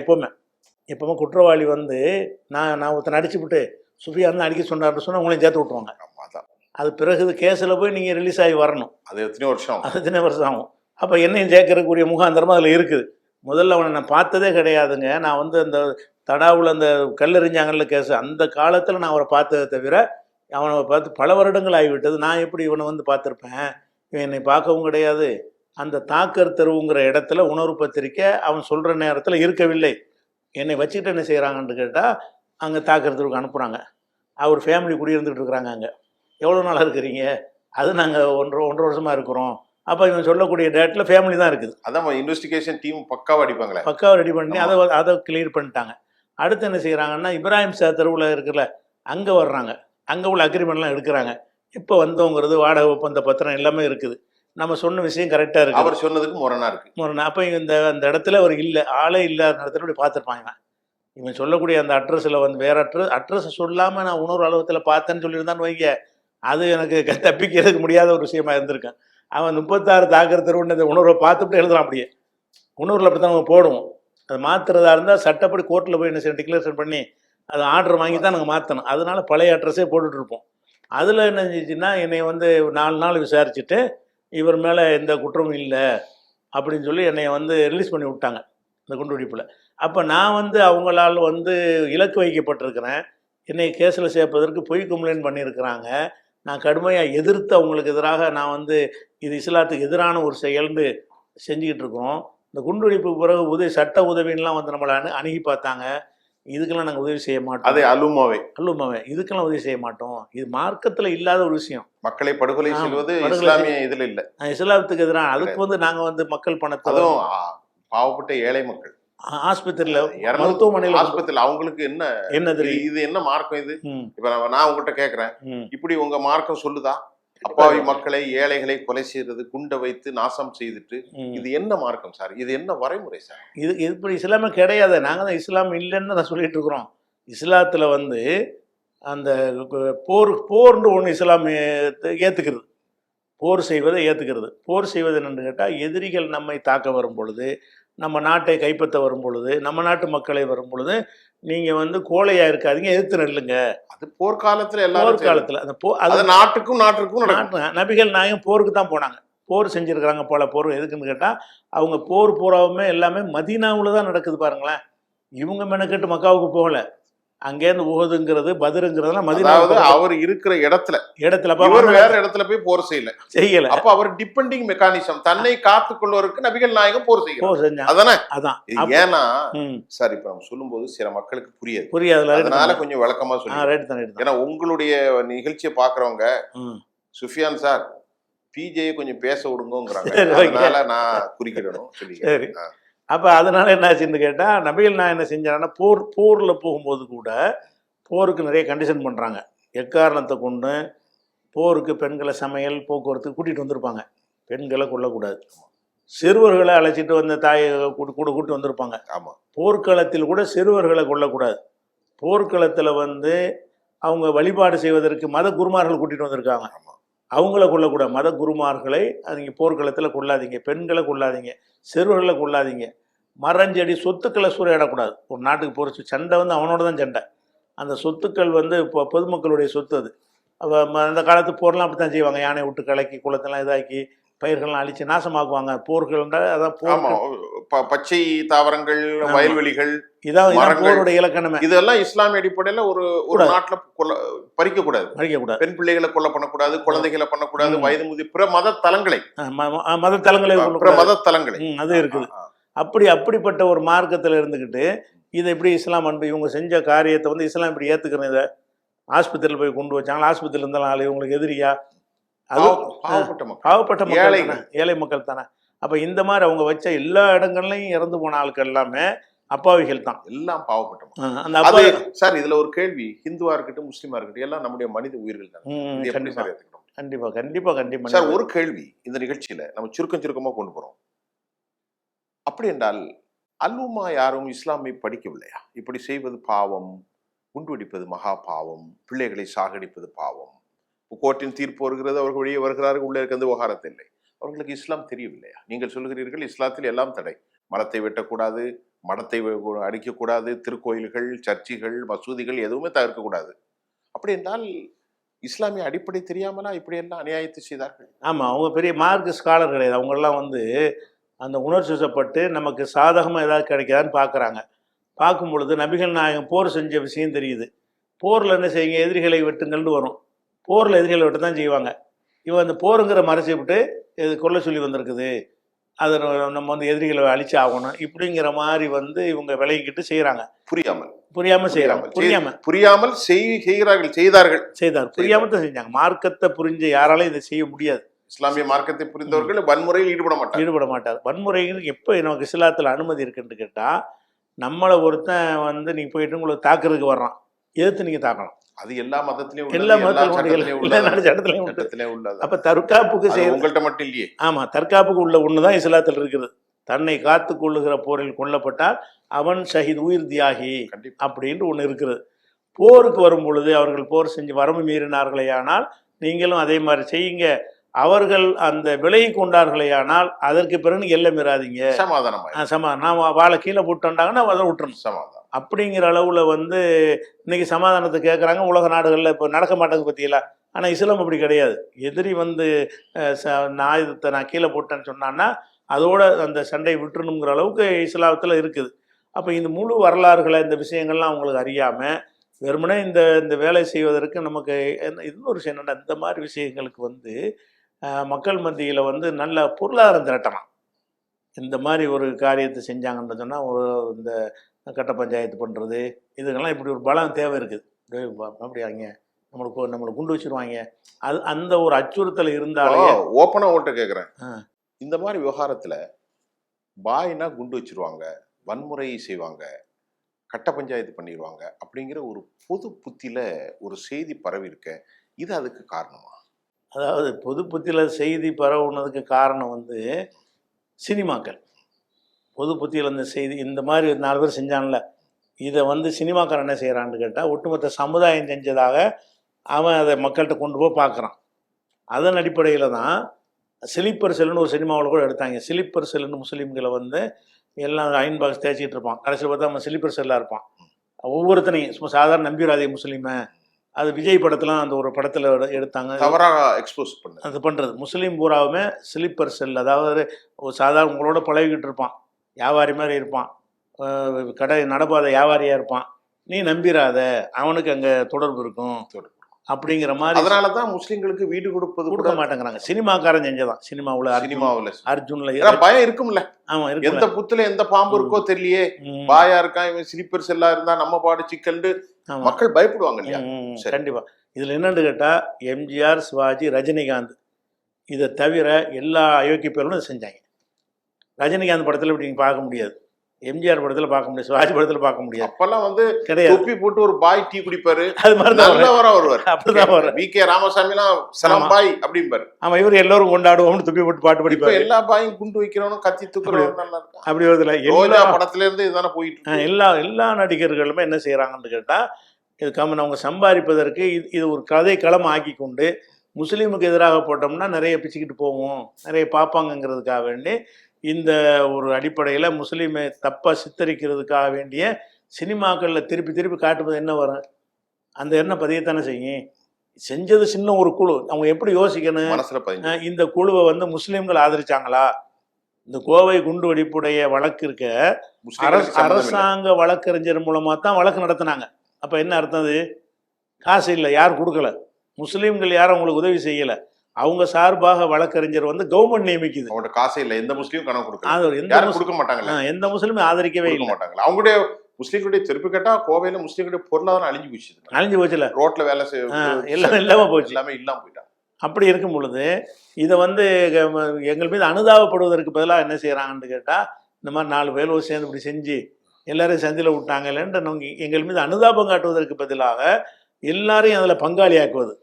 எப்போவுமே குற்றவாளி வந்து நான் ஒருத்தனை அடிச்சுவிட்டு சுஃபியான் அடிக்க சொன்னார்னு சொன்னால் உங்களையும் சேர்த்து விட்ருவாங்க. அது பிறகு கேஸில் போய் நீங்கள் ரிலீஸ் ஆகி வரணும். அது எத்தனை வருஷம் ஆகும். அப்போ என்னையும் சேர்க்கறக்கூடிய முகாந்திரமாக அதில் இருக்குது. முதல்ல அவனை நான் பார்த்ததே கிடையாதுங்க. நான் வந்து அந்த தடாவில் அந்த கல்லெறிஞ்சாங்கல்ல கேஸ், அந்த காலத்தில் நான் அவரை பார்த்ததை தவிர அவனை பார்த்து பல வருடங்கள் ஆகிவிட்டது. நான் எப்படி இவனை வந்து பார்த்துருப்பேன்? இவன் என்னை பார்க்கவும் கிடையாது. அந்த தாக்கர் தெருவுங்கிற இடத்துல உணர்வு பத்திரிக்கை அவன் சொல்கிற நேரத்தில் இருக்கவில்லை. என்னை வச்சுக்கிட்டு என்ன செய்கிறாங்கன்னு கேட்டால், அங்கே தாக்கர் தெருவுக்கு அனுப்புகிறாங்க. அவர் ஃபேமிலி குடியிருந்துகிட்டு இருக்கிறாங்க. அங்கே எவ்வளோ நாளாக இருக்கிறீங்க? அது நாங்கள் ஒன்றரை வருஷமாக இருக்கிறோம். அப்போ இவன் சொல்லக்கூடிய டேட்டில் ஃபேமிலி தான் இருக்குது. அதான் இன்வெஸ்டிகேஷன் டீம் பக்காவாக ரெடி பண்ணி அதை கிளியர் பண்ணிட்டாங்க. அடுத்து என்ன செய்கிறாங்கன்னா இப்ராஹிம் ஷா தெருவில் இருக்குல்ல அங்கே வர்றாங்க, அங்கே உள்ள அக்ரிமெண்ட்லாம் எடுக்கிறாங்க. இப்போ வந்தோங்கிறது வாடகை ஒப்பந்த பத்திரம் எல்லாமே இருக்குது. நம்ம சொன்ன விஷயம் கரெக்டாக இருக்குது. அவர் சொன்னதுக்கு முரணா இருக்கு. அப்போ அந்த இடத்துல அவர் இல்லை, ஆளே இல்லாத இடத்துல இப்படி பார்த்துருப்பாங்க. இவன் சொல்லக்கூடிய அந்த அட்ரஸில் வந்து வேற அட்ரஸை சொல்லாமல் நான் உணர்வு அலுவலகத்தில் பார்த்தேன்னு சொல்லியிருந்தான்னு வைங்க, அது எனக்கு தப்பிக்கிறதுக்கு முடியாத ஒரு விஷயமா இருந்திருக்கேன். அவன் 36 தாக்கர் தெருவுன்னு உணர்வை பார்த்துட்டு எழுதலாம். அப்படியே உணர்வில் அப்படி தான் நம்ம போடுவோம். அது மாற்றுறதா இருந்தால் சட்டப்படி கோர்ட்டில் போய் என்ன செய்யணும், டிக்ளரேஷன் பண்ணி அது ஆர்டர் வாங்கி தான் நாங்கள் மாற்றணும். அதனால பழைய அட்ரஸே போட்டுட்ருப்போம். அதில் என்ன செஞ்சுச்சுன்னா என்னை வந்து 4 நாள் விசாரிச்சுட்டு இவர் மேலே எந்த குற்றமும் இல்லை அப்படின்னு சொல்லி என்னை வந்து ரிலீஸ் பண்ணி விட்டாங்க இந்த குண்டுவெடிப்பில். அப்போ நான் வந்து அவங்களால் வந்து இலக்கு வைக்கப்பட்டிருக்கிறேன். என்னை கேஸில் சேர்ப்பதற்கு பொய் கம்ப்ளைண்ட் பண்ணியிருக்கிறாங்க. நான் கடுமையாக எதிர்த்து அவங்களுக்கு எதிராக நான் வந்து இது இஸ்லாத்துக்கு எதிரான ஒரு செயல்னு செஞ்சுக்கிட்டு இருக்கிறோம். இந்த குண்டுவெடிப்புக்கு பிறகு சட்ட உதவின்லாம் வந்து நம்மளை அணுகி பார்த்தாங்க. இதுக்கெல்லாம் நாங்கள் உதவி செய்ய மாட்டோம். அதே அல்லுமாவே இதுக்கெல்லாம் உதவி செய்ய மாட்டோம். இது மார்க்கத்தில் இல்லாத ஒரு விஷயம். மக்களை படுகொலை செய்வது இஸ்லாமிய இதில் இல்லை, இஸ்லாத்துக்கு எதிரான. அதுக்கு வந்து நாங்கள் வந்து மக்கள் பணத்தை, அதுவும் பாவப்பட்ட ஏழை மக்கள் ஆஸ்பத்திரியில் மருத்துவமனையில் ஆஸ்பத்திரியில் அவங்களுக்கு என்ன தெரியும், இது என்ன மார்க்கம் இது? இப்ப நான் உங்ககிட்ட கேட்கிறேன், இப்படி உங்க மார்க்கம் சொல்லுதா அப்பாவி மக்களை ஏழைகளை கொலை செய்யறது, குண்டை வைத்து நாசம் செய்துட்டு, இது என்ன மார்க்கம் சார்? இது என்ன வரைமுறை சார்? இது இப்படி இஸ்லாமே கிடையாது. நாங்கள் தான் இஸ்லாம் இல்லைன்னு நான் சொல்லிட்டு இருக்கிறோம். இஸ்லாத்தில் வந்து அந்த போர்னு ஒன்று இஸ்லாம் ஏற்றுக்கிறது, போர் செய்வதை ஏற்றுக்கிறது. போர் செய்வது என்னென்னு கேட்டால், எதிரிகள் நம்மை தாக்க வரும் பொழுது, நம்ம நாட்டை கைப்பற்ற வரும் பொழுது, நம்ம நாட்டு மக்களை வரும் பொழுது நீங்கள் வந்து கோழையாக இருக்காதீங்க, எதிர்த்து நெல்லுங்க. அது போர்க்காலத்தில் எல்லாரும் போர்க்காலத்தில் அது நாட்டுக்கும் நபிகள் நாயகம் போருக்கு தான் போனாங்க. போர் செஞ்சுருக்கிறாங்க போல. போர் எதுக்குன்னு கேட்டால், அவங்க போர் பூராவுமே எல்லாமே மதீனாவில் தான் நடக்குது பாருங்களேன். இவங்க மெனக்கெட்டு மக்காவுக்கு போகலை. அங்கேருந்து உஹதுங்கிறது பத்ருங்கிறதுலாம் மதீனாவுல அவர் இருக்கிற இடத்துல வேற இடத்துல போய் போர் செய்யல. அப்ப அவர் டிபெண்டிங் மெக்கானிசம், தன்னை காத்துக் கொள்வதற்கு நபிகள் நாயகம் போர் செய்யறாங்க. அதானே? அதான். ஏன்னா சார் இப்ப நம்ம சொல்லும் போது சில மக்களுக்கு புரியாது, அதனால கொஞ்சம் விளக்கமா சொல்லுங்க. ஏன்னா உங்களுடைய நிகழ்ச்சியை பாக்குறவங்க சுஃபியான் சார் பிஜே கொஞ்சம் பேச விடுங்கிறாங்க, அதனால நான் குறிக்கிடணும் சொல்லி. அப்போ அதனால் என்னாச்சுன்னு கேட்டால், நபிகள் நான் என்ன செஞ்சாங்கன்னா, போரில் போகும்போது கூட போருக்கு நிறைய கண்டிஷன் பண்ணுறாங்க. எக்காரணத்தை கொண்டு போருக்கு பெண்களை சமையல் போக்குவரத்துக்கு கூட்டிகிட்டு வந்திருப்பாங்க. பெண்களை கொல்லக்கூடாது. சிறுவர்களை அழைச்சிட்டு வந்த தாயை கூட்டு வந்திருப்பாங்க. ஆமாம். போர்க்களத்தில் கூட சிறுவர்களை கொல்லக்கூடாது. போர்க்களத்தில் வந்து அவங்க வழிபாடு செய்வதற்கு மத குருமார்கள் கூட்டிகிட்டு வந்திருக்காங்க. அவங்கள கொல்லக்கூடாது. மத குருமார்களை நீங்கள் போர்க்களத்தில் கொள்ளாதீங்க, பெண்களை கொள்ளாதீங்க, சிறுவர்களை கொள்ளாதீங்க. மரஞ்செடி சொத்துக்களை சூறையாடக்கூடாது. ஒரு நாட்டுக்கு போகிற சண்டை வந்து அவனோட தான் சண்டை. அந்த சொத்துக்கள் வந்து இப்போ பொதுமக்களுடைய சொத்து. அது அந்த காலத்து போர்லாம் அப்படி தான் செய்வாங்க. யானை விட்டு கலக்கி குளத்தெல்லாம் இதாக்கி பயிர்கள்லாம் அழிச்சு நாசமாக்குவாங்க. போர்கள்ன்றால் அதான் பச்சை தாவரங்கள், வயல்வெளிகள், இதான் போருடைய இலக்கணமே. இதெல்லாம் இஸ்லாமிய அடிப்படையில் ஒரு நாட்டில் பறிக்கக்கூடாது. பெண் பிள்ளைகளை கொலை பண்ணக்கூடாது, குழந்தைகளை பண்ணக்கூடாது, வயது முதிய பிற மத தலங்களை அது இருக்குது. அப்படிப்பட்ட ஒரு மார்க்கத்தில் இருந்துக்கிட்டு இதை எப்படி இஸ்லாம் அன்பு இவங்க செஞ்ச காரியத்தை வந்து இஸ்லாம் இப்படி ஏற்றுக்கிறேன். இதை ஆஸ்பத்திரியில் போய் கொண்டு வச்சாங்களா, ஆஸ்பத்திரியில் இருந்தாலும் இவங்களுக்கு எதிரியா? அது பாவப்பட்ட மக்கள், ஏழை மக்கள் தானே. அப்போ இந்த மாதிரி அவங்க வச்ச எல்லா இடங்கள்லையும் இறந்து போன ஆட்கள் எல்லாமே அப்பாவிகள் தான், எல்லாம் பாவப்பட்ட. சார் இதுல ஒரு கேள்வி, ஹிந்துவா இருக்கட்டும் முஸ்லீமா இருக்கட்டும் எல்லாம் நம்முடைய மனித உயிர்கள் தான். கண்டிப்பா சார் ஒரு கேள்வி இந்த நிகழ்ச்சியில நம்ம சுருக்கமா கொண்டு போறோம். அப்படி என்றால் அல்லுமா யாரும் இஸ்லாமை படிக்கவில்லையா? இப்படி செய்வது பாவம், குண்டுவெடிப்பது மகா பாவம், பிள்ளைகளை சாகடிப்பது பாவம், கோர்ட்டின் தீர்ப்பு வருகிறது, அவர்கள் வெளியே வருகிறார்கள், உள்ளே இருக்கிறது விவகாரத்தை இல்லை. அவர்களுக்கு இஸ்லாம் தெரியவில்லையா? நீங்கள் சொல்கிறீர்கள் இஸ்லாத்தில் எல்லாம் தடை, மரத்தை வெட்டக்கூடாது, மடத்தை அடிக்கக்கூடாது, திருக்கோயில்கள், சர்ச்சுகள், மசூதிகள் எதுவுமே தவிர்க்கக்கூடாது. அப்படி என்றால் இஸ்லாமிய அடிப்படை தெரியாமலா இப்படி எல்லாம் அநியாயத்தை செய்தார்கள்? ஆமாம், அவங்க பெரிய மார்க் ஸ்காலர் கிடையாது. அவங்கெல்லாம் வந்து அந்த உணர்ச்சிப்பட்டு நமக்கு சாதகமாக ஏதாவது கிடைக்காதான்னு பார்க்குறாங்க. பார்க்கும் பொழுது நபிகள் நாயகம் போர் செஞ்ச விஷயம் தெரியுது. போரில் என்ன செய்யுங்க, எதிரிகளை வெட்டுங்கள்னு வரும். போரில் எதிரிகளை வெட்ட தான் செய்வாங்க. இவன் அந்த போருங்கிற மறைச்சி விட்டு இது கொல்ல சொல்லி வந்திருக்குது, அதை நம்ம வந்து எதிரிகளை அழிச்சு ஆகணும் இப்படிங்கிற மாதிரி வந்து இவங்க விலகிக்கிட்டு செய்கிறாங்க. புரியாமல் செய்கிறாங்க. புரியாமல் செய்தார்கள். புரியாமல் தான் செஞ்சாங்க. மார்க்கத்தை புரிஞ்ச யாராலையும் இதை செய்ய முடியாது. இஸ்லாமிய மார்க்கத்தை புரிந்தவர்கள் வன்முறையில் ஈடுபட மாட்டார். வன்முறையில் எப்போ நமக்கு இஸ்லாத்தில் அனுமதி இருக்குன்னு கேட்டால், நம்மளை ஒருத்தன் வந்து நீங்கள் போயிட்டு உங்களுக்கு தாக்குறதுக்கு வர்றான், எதிர்த்து நீங்கள் தாக்கலாம். அது எல்லா மதத்திலயும் எல்லா உள்ளது, எல்லா மதத்திலும் உண்டு, சட்டத்திலயும் எல்லா உள்ளது, சட்டத்திலையும் உண்டு. சட்டத்திலயும் உள்ளது. அப்போ தற்காப்புக்கு அது செய்ய உங்கள்ட்ட மட்டும் இல்லையே. ஆமாம், தற்காப்புக்கு உள்ள ஒன்று தான் இஸ்லாத்தில் இருக்குது. தன்னை காத்து கொள்ளுகிற போரில் கொல்லப்பட்டால் அவன் ஷஹீத், உயிர் தியாகி கண்டிப்பா. அப்படின்ட்டு ஒன்று இருக்குது. போருக்கு வரும் பொழுது அவர்கள் போர் செஞ்சு வரம்பு மீறினார்களே ஆனால் நீங்களும் அதே மாதிரி செய்யுங்க. அவர்கள் அந்த விலையை கொண்டார்களேயானால் அதற்கு பிறகு எல்லை மீறாதீங்க. சமாதானம் நான் வாழை கீழே போட்டுட்டாங்கன்னா அதை விட்டுறணும். சமாதானம் அப்படிங்கிற அளவில் வந்து இன்னைக்கு சமாதானத்தை கேட்குறாங்க. உலக நாடுகளில் இப்போ நடக்க மாட்டேங்குது பற்றியில. ஆனால் இஸ்லாம் அப்படி கிடையாது. எதிரி வந்து ஆயுதத்தை நான் கீழே போட்டேன்னு சொன்னான்னா அதோட அந்த சண்டையை விட்டுணுங்கிற அளவுக்கு இஸ்லாமத்தில் இருக்குது. அப்போ இந்த முழு வரலாறுகளை இந்த விஷயங்கள்லாம் அவங்களுக்கு அறியாமல் வெறுமனே இந்த வேலை செய்வதற்கு நமக்கு இன்னொரு விஷயம் என்னென்னா, இந்த மாதிரி விஷயங்களுக்கு வந்து மக்கள் மத்தியில் வந்து நல்ல பொருளாதாரம் திரட்டலாம். இந்த மாதிரி ஒரு காரியத்தை செஞ்சாங்கன்னு சொன்னால் இந்த கட்ட பஞ்சாயத்து பண்ணுறது இதுக்கெல்லாம் இப்படி ஒரு பலம் தேவை இருக்குது. அப்படியாங்க நம்மளை குண்டு வச்சுருவாங்க, அது அந்த ஒரு அச்சுறுத்தல் இருந்தாலே. ஓப்பனாக உங்கள்கிட்ட கேட்குறேன், இந்த மாதிரி விவகாரத்தில் பாய்னா குண்டு வச்சிருவாங்க, வன்முறை செய்வாங்க, கட்ட பஞ்சாயத்து பண்ணிடுவாங்க அப்படிங்கிற ஒரு பொது புத்தியில் ஒரு செய்தி பரவி இருக்க, இது அதுக்கு காரணமா? அதாவது பொது புத்தியில் செய்தி பரவுனதுக்கு காரணம் வந்து சினிமாக்கள். பொது புத்தியில் இந்த செய்தி இந்த மாதிரி 4 பேர் செஞ்சான்ல, இதை வந்து சினிமாக்காரன் என்ன செய்கிறான்னு கேட்டால் ஒட்டுமொத்த சமுதாயம் செஞ்சதாக அவன் அதை மக்கள்கிட்ட கொண்டு போய் பார்க்குறான். அதன் அடிப்படையில் தான் ஸ்லீப்பர் செல்லுன்னு ஒரு சினிமாவில் கூட எடுத்தாங்க. ஸ்லீப்பர் செல்லுன்னு முஸ்லீம்களை வந்து எல்லாம் அயன் பாக்ஸ் தேய்ச்சிட்டு இருப்பான். கடைசியில் பார்த்தா அவன் ஸ்லீப்பர் செல்லாக இருப்பான். ஒவ்வொருத்தனையும் சும்மா சாதாரண நம்பிராதே முஸ்லீமை, அது விஜய் படத்தில் அந்த ஒரு படத்தில் எடுத்தாங்க. தவறாக எக்ஸ்போஸ் பண்ண அது பண்ணுறது முஸ்லீம் பூராவுமே ஸ்லீப்பர் செல். அதாவது ஒரு சாதாரண உங்களோட பழகிக்கிட்டு இருப்பான், வியாபாரி மாதிரி இருப்பான், கடை நடப்பாத வியாபாரியாக இருப்பான். நீ நம்பிராத, அவனுக்கு அங்கே தொடர்பு இருக்கும் அப்படிங்கிற மாதிரி. அதனால தான் முஸ்லீம்களுக்கு வீடு கொடுக்க மாட்டேங்கிறாங்க. சினிமாக்காரன் செஞ்சதான். சினிமாவில் அர்ஜுன்ல பயம் இருக்கும்ல. ஆமா, எந்த புத்துல எந்த பாம்பு இருக்கோ தெரியலையே, பாயா இருக்கான், இவன் ஸ்லீப்பர் செல்லா இருந்தா நம்ம பாடு சிக்கல்னு மக்கள் பயப்படுவாங்க இல்லையா? கண்டிப்பா. இதுல என்னன்னு கேட்டா எம்ஜிஆர், சிவாஜி, ரஜினிகாந்த் இதை தவிர எல்லா அயோக்கிய பேர்களும் செஞ்சாங்க. ரஜினிகாந்த் படத்துல இப்படி நீங்க பார்க்க முடியாது, எம்ஜிஆர் படத்துல பார்க்க முடியாது, சிவாஜி படத்துல பார்க்க முடியாது. அப்பெல்லாம் வந்து கிடையாது. தொப்பி போட்டு ஒரு பாய் டீ குடிப்பாரு, அது மாதிரி நல்லவரா வருவார். அப்படிதான் வரும். வி.கே. ராமசாமிலாம் சலாம் பாய் அப்படிம்பாரு. ஆமா, இவர் எல்லாரும் கொண்டாடுவோம்னு தொப்பி போட்டு பாட்டு படிப்பாரு. எல்லா பாயும் குண்டு வைக்கிறவனும் கத்தி தூக்குறவனும் நல்லா இருக்கும். அப்படி வருதுல. ரோஜா படத்துல இருந்து இதுதானே போயிட்டு எல்லா நடிகர்களுமே என்ன செய்யறாங்கன்னு கேட்டா, இது அவங்க சம்பாதிப்பதற்கு இது ஒரு கதை களம் ஆக்கி கொண்டு முஸ்லீமுக்கு எதிராக போட்டோம்னா நிறைய பிச்சுக்கிட்டு போவோம், நிறைய பார்ப்பாங்கங்கிறதுக்காக வேண்டி இந்த ஒரு அடிப்படையில் முஸ்லீமை தப்பாக சித்தரிக்கிறதுக்காக வேண்டிய சினிமாக்களில் திருப்பி காட்டுவது என்ன வரும்? அந்த எண்ணெய் பதியத்தானே செய்யும். செஞ்சது சின்ன ஒரு குழு. அவங்க எப்படி யோசிக்கணும், இந்த குழுவை வந்து முஸ்லீம்கள் ஆதரிச்சாங்களா? இந்த கோவை குண்டு வெடிப்புடைய வழக்கு இருக்க அரசாங்க வழக்கறிஞர் மூலமாக தான் வழக்கு நடத்தினாங்க. அப்போ என்ன அர்த்தம்? அது காசு இல்லை, யார் கொடுக்கல, முஸ்லீம்கள் யாரும் அவங்களுக்கு உதவி செய்யலை. அவங்க சார்பாக வழக்கறிஞர் வந்து கவர்மெண்ட் நியமிக்குது. அவங்களோட காசு இல்லை, எந்த முஸ்லீம் கணக்கு கொடுக்க மாட்டாங்க, எந்த முஸ்லீமும் ஆதரிக்கவே இல்லை மாட்டாங்க. அவங்களுடைய முஸ்லீம்களுடைய திருப்பி கேட்டா கோவையில முஸ்லீம்களுடைய பொருளாதாரம் அழிஞ்சு போச்சுல. ரோட்ல வேலை எல்லாம் இல்லாம போச்சு, எல்லாமே இல்லாம போயிட்டாங்க. அப்படி இருக்கும் பொழுது இதை வந்து எங்கள் மீது அனுதாபப்படுவதற்கு பதிலாக என்ன செய்யறாங்கன்னு கேட்டா, இந்த மாதிரி 4 பேர் சேர்ந்து இப்படி செஞ்சு எல்லாரையும் சந்தில விட்டாங்க இல்லைன்னு எங்கள் மீது அனுதாபம் காட்டுவதற்கு பதிலாக எல்லாரையும் அதில் பங்காளியாக்குவது,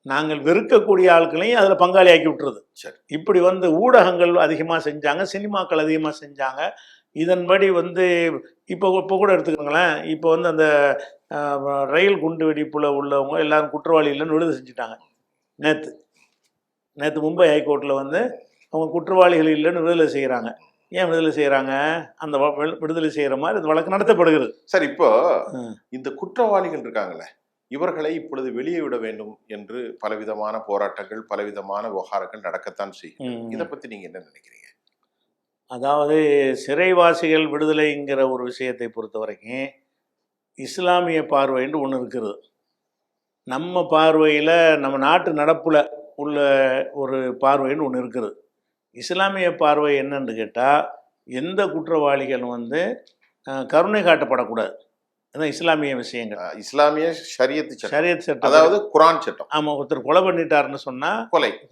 நாங்கள் வெறுக்கக்கூடிய ஆட்களையும் அதில் பங்காளியாக்கி விட்டுறது. சரி, இப்படி வந்து ஊடகங்கள் அதிகமாக செஞ்சாங்க, சினிமாக்கள் அதிகமாக செஞ்சாங்க. இதன்படி வந்து இப்போ கூட எடுத்துக்கோங்களேன், இப்போ வந்து அந்த ரயில் குண்டு வெடிப்பில் உள்ளவங்க எல்லாரும் குற்றவாளி இல்லைன்னு விடுதலை செஞ்சுட்டாங்க. நேற்று மும்பை ஹைகோர்ட்டில் வந்து அவங்க குற்றவாளிகள் இல்லைன்னு விடுதலை செய்கிறாங்க. ஏன் விடுதலை செய்கிறாங்க? அந்த விடுதலை செய்கிற மாதிரி அந்த வழக்கு நடத்தப்படுகிறது. சார், இப்போ இந்த குற்றவாளிகள் இருக்காங்களே, இவர்களை இப்பொழுது வெளியே விட வேண்டும் என்று பலவிதமான போராட்டங்கள், பலவிதமான விவகாரங்கள் நடக்கத்தான் செய்யும். இதை பத்தி நீங்க என்ன நினைக்கிறீங்க? அதாவது சிறைவாசிகள் விடுதலைங்கிற ஒரு விஷயத்தை பொறுத்த வரைக்கும் இஸ்லாமிய பார்வைன்னு ஒன்று இருக்கிறது. நம்ம பார்வையில் நம்ம நாட்டு நடப்புல உள்ள ஒரு பார்வைன்னு ஒன்று இருக்குது. இஸ்லாமிய பார்வை என்னன்னு கேட்டால், எந்த குற்றவாளிகள் வந்து கருணை காட்டப்படக்கூடாது. அதான் இஸ்லாமிய விஷயங்கள். இஸ்லாமிய ஷரியத் சட்டம், அதாவது குர்ஆன் சட்டம். ஆமாம், ஒருத்தர் கொலை பண்ணிட்டாருன்னு சொன்னால்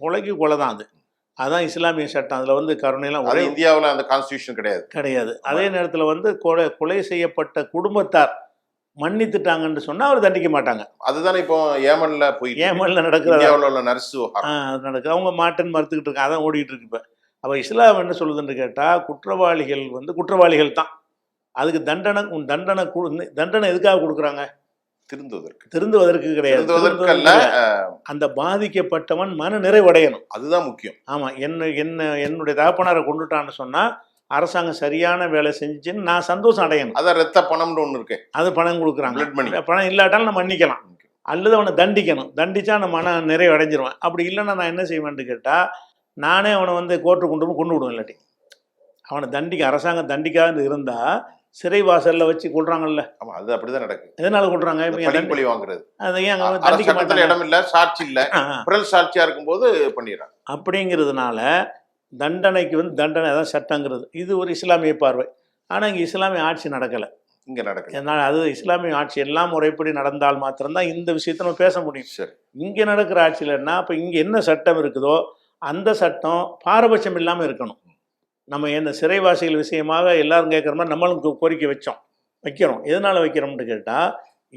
கொலைக்கு கொலை தான் அது. அதான் இஸ்லாமிய சட்டம். அதில் வந்து கருணையெல்லாம் அது இந்தியாவில் அந்த கான்ஸ்டியூஷன் கிடையாது. கிடையாது. அதே நேரத்தில் வந்து கொலை செய்யப்பட்ட குடும்பத்தார் மன்னித்துட்டாங்கன்னு சொன்னால் அவர் தண்டிக்க மாட்டாங்க. அதுதானே இப்போ ஏமன்ல போய் ஏமன்ல நடக்குது. இந்தியாவில் உள்ள நர்ஸு அது நடக்குது. அவங்க மாட்டேன்னு மறுத்துக்கிட்டு இருக்காங்க. அதான் ஓடிட்டு இருக்கு இப்போ. அப்போ இஸ்லாம் என்ன சொல்லுதுன்னு கேட்டால், குற்றவாளிகள் வந்து குற்றவாளிகள் தான். அதுக்கு தண்டனை எதுக்காக கொடுக்குறாங்க? திருந்துவதற்கு கிடையாது. அந்த பாதிக்கப்பட்டவன் மன நிறைவடையணும். அதுதான் முக்கியம். ஆமா, என்னுடைய தகப்பனாரை கொண்டுட்டான்னு சொன்னா அரசாங்கம் சரியான வேலை செஞ்சுன்னு நான் சந்தோஷம் அடையணும். அதான் ரத்த பணம்னு ஒன்று இருக்கு. அது பணம் கொடுக்குறாங்க. பணம் இல்லாட்டாலும் நம்ம மன்னிக்கலாம், அல்லது அவனை தண்டிக்கணும். தண்டிச்சா நான் மன நிறைவு அடைஞ்சிருவேன். அப்படி இல்லைன்னா நான் என்ன செய்வேன்னு கேட்டா, நானே அவனை வந்து கோர்ட்டு கொண்டு விடுவேன். இல்லாட்டி அவனை அரசாங்கம் தண்டிக்காது இருந்தா சிறை வாசல்ல வச்சு கொள்றாங்கல்ல. ஆமா, அது அப்படிதான் நடக்குது. எதனால கொள்றாங்க? பழி வாங்குறது. அதை ஏன் தண்டிக்க மாட்டாங்க? இடம் இல்ல, சாட்சி இல்ல, புரல் சாட்சியா இருக்கும்போது பண்ணிடுறாங்க. அப்படிங்கிறதுனால தண்டனைக்கு வந்து தண்டனை தான் சட்டங்கிறது. இது ஒரு இஸ்லாமிய பார்வை. ஆனால் இங்கே இஸ்லாமிய ஆட்சி நடக்கலை. இங்கே நடக்கலை. அதனால் அது இஸ்லாமிய ஆட்சி எல்லாம் முறைப்படி நடந்தால் மாத்திரம்தான் இந்த விஷயத்தை நம்ம பேச முடியும். சரி, இங்கே நடக்கிற ஆட்சியில் என்ன, இப்போ இங்கே என்ன சட்டம் இருக்குதோ அந்த சட்டம் பாரபட்சம் இல்லாமல் இருக்கணும். நம்ம என்ன சிறைவாசிகள் விஷயமாக எல்லாரும் கேட்குற மாதிரி நம்மளும் கோரிக்கை வைக்கிறோம். எதனால் வைக்கிறோம்னு கேட்டால்,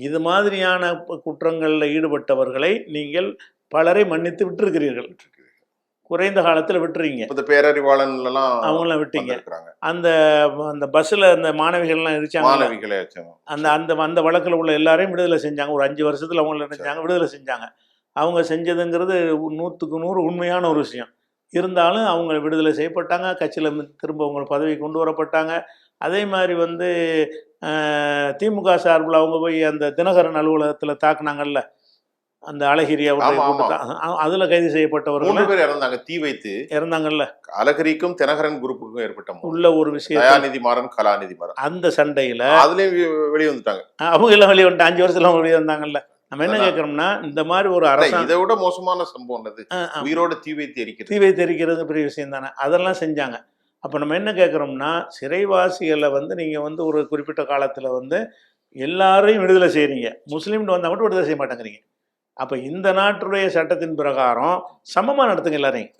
இது மாதிரியான குற்றங்களில் ஈடுபட்டவர்களை நீங்கள் பலரை மன்னித்து விட்டுருக்கிறீர்கள். குறைந்த காலத்தில் விட்டுறீங்க. இந்த பேரறிவாளன் அவங்களாம் விட்டீங்க. அந்த அந்த பஸ்ஸில் அந்த மாணவிகள்லாம் இருந்துச்சாங்க. அந்த அந்த அந்த வழக்கில் உள்ள எல்லாரையும் விடுதலை செஞ்சாங்க. ஒரு 5 வருஷத்தில் அவங்கள நினைச்சாங்க விடுதலை செஞ்சாங்க. அவங்க செஞ்சதுங்கிறது 100க்கு 100 உண்மையான ஒரு விஷயம். இருந்தாலும் அவங்க விடுதலை செய்யப்பட்டாங்க. கட்சியில் திரும்ப அவங்க பதவி கொண்டு வரப்பட்டாங்க. அதே மாதிரி வந்து திமுக சார்பில் அவங்க போய் அந்த தினகரன் அலுவலகத்தில் தாக்குனாங்கல்ல, அந்த அழகிரி அதுல கைது செய்யப்பட்டவர்கள் 3 பேர் இறந்தாங்க. தீ வைத்து இறந்தாங்கல்ல. அழகிரிக்கும் தினகரன் குரூப்புக்கும் ஏற்பட்ட உள்ள ஒரு விஷயம், தயாநிதி மாறன் கலாநிதி மாறன், அந்த சண்டையில அதுலயும் வெளியே வந்துட்டாங்க. அவங்க எல்லாம் வெளியே வந்துட்டு 5 வருஷத்துல வெளியே வந்தாங்கல்ல. நம்ம என்ன கேட்கறோம்னா, இந்த மாதிரி ஒரு அரசாங்கம், இதை விட மோசமான சம்பவம் அது. உயிரோட தீ வைத்து எரிக்கிறது பெரிய விஷயம் தானே. அதெல்லாம் செஞ்சாங்க. அப்ப நம்ம என்ன கேட்கறோம்னா, சிறைவாசிகளை வந்து நீங்க வந்து ஒரு குறிப்பிட்ட காலத்துல வந்து எல்லாரையும் விடுதலை செய்யறீங்க, முஸ்லீம் வந்தா மட்டும் விடுதலை செய்ய மாட்டேங்கிறீங்க. அப்போ இந்த நாட்டுடைய சட்டத்தின் பிரகாரம் சமமாக நடத்துங்க எல்லாரையும்.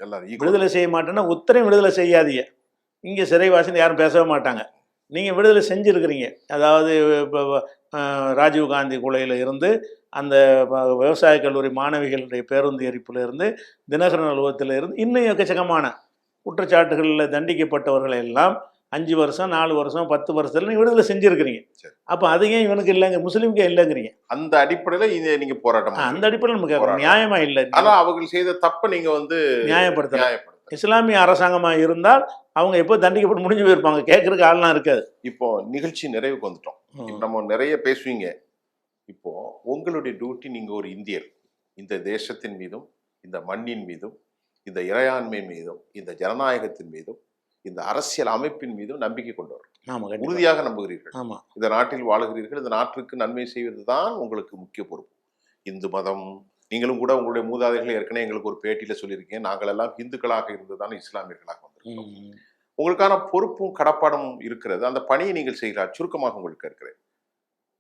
விடுதலை செய்ய மாட்டேன்னா உத்தரையும் விடுதலை செய்யாதீங்க. இங்கே சிறைவாசின்னு யாரும் பேசவே மாட்டாங்க. நீங்கள் விடுதலை செஞ்சுருக்கிறீங்க. அதாவது இப்போ ராஜீவ்காந்தி கொலையில் இருந்து, அந்த விவசாய கல்லூரி மாணவிகளுடைய பேருந்து எரிப்பில் இருந்து, தினகரன் அலுவலகத்தில் இருந்து, இன்னும் எக்கச்சக்கமான குற்றச்சாட்டுகளில் தண்டிக்கப்பட்டவர்களை எல்லாம் 5 வருஷம் 4 வருஷம் 10 வருஷத்துல நீங்க விடுதலை செஞ்சிருக்கிறீங்க. அப்ப அது ஏன் இவனுக்கு இல்லைங்க, முஸ்லீமுக்கு இல்லைங்கிறீங்க? அந்த அடிப்படையில நீங்க போராட்டம், அந்த அடிப்படையில் நம்ம கேட்கறோம். நியாயமா இல்லை. ஆனா அவர்கள் செய்த தப்ப நீங்க வந்து நியாயப்படுத்த. இஸ்லாமிய அரசாங்கமா இருந்தால் அவங்க எப்போ தண்டிக்கப்பட்டு முடிஞ்சு போயிருப்பாங்க. கேட்கறதுக்கு ஆள்லாம் இருக்காது. இப்போ நிகழ்ச்சி நிறைவுக்கு வந்துட்டோம். நம்ம நிறைய பேசுவீங்க. இப்போ உங்களுடைய டியூட்டி, நீங்க ஒரு இந்தியர், இந்த தேசத்தின் மீதும் இந்த மண்ணின் மீதும் இந்த இறையாண்மை மீதும் இந்த ஜனநாயகத்தின் மீதும் இந்த அரசியல் அமைப்பின் மீதும் நம்பிக்கை கொண்டவர், உறுதியாக நம்புகிறீர்கள். இந்த நாட்டில் வாழுகிறீர்கள். இந்த நாட்டிற்கு நன்மை செய்வதுதான் உங்களுக்கு முக்கிய பொறுப்பு. இந்து மதம், நீங்களும் கூட உங்களுடைய மூதாதைகளை ஏற்கனவே எங்களுக்கு ஒரு பேட்டியில சொல்லியிருக்கீங்க, நாங்கள் எல்லாம் இந்துக்களாக இருந்துதான் இஸ்லாமியர்களாக வந்திருக்கோம். உங்களுக்கான பொறுப்பும் கடப்பாடும் இருக்கிறது. அந்த பணியை நீங்கள் செய்கிறார். சுருக்கமாக உங்களுக்கு இருக்கிறேன்.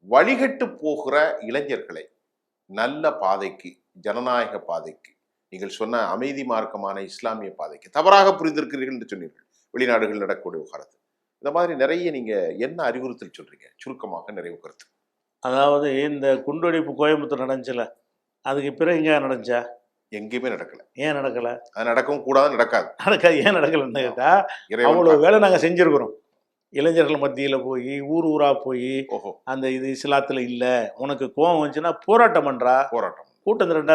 வழிகட்டு போகிற இளைஞர்களை நல்ல பாதைக்கு, ஜனநாயக பாதைக்கு, நீங்கள் சொன்ன அமைதி மார்க்கமான இஸ்லாமிய பாதைக்கு தவறாக புரிந்திருக்கிறீர்கள் என்று சொன்னீர்கள். வெளிநாடுகள் நடக்கக்கூடிய விவகாரத்து இந்த மாதிரி நிறைய நீங்க என்ன அறிவுறுத்தல் சொல்றீங்க? சுருக்கமாக நிறைவு கருத்து. அதாவது இந்த குண்டுவெடிப்பு கோயம்புத்தூர் நடந்துச்சுல, அதுக்கு பிறகு எங்க நடந்துச்சா? எங்கேயுமே நடக்கல. ஏன் நடக்கல? அது நடக்கவும் கூடாது, நடக்காது. ஏன் நடக்கலன்னு கேட்டா, அவ்வளவு வேலை நாங்க செஞ்சிருக்கிறோம். இளைஞர்கள் மத்தியில போய் ஊர் ஊரா போய் அந்த இது இஸ்லாத்துல இல்ல, உனக்கு கோபம் வந்துச்சுன்னா போராட்டம் பண்றா. போராட்டம் கூட்டம் திரண்டா.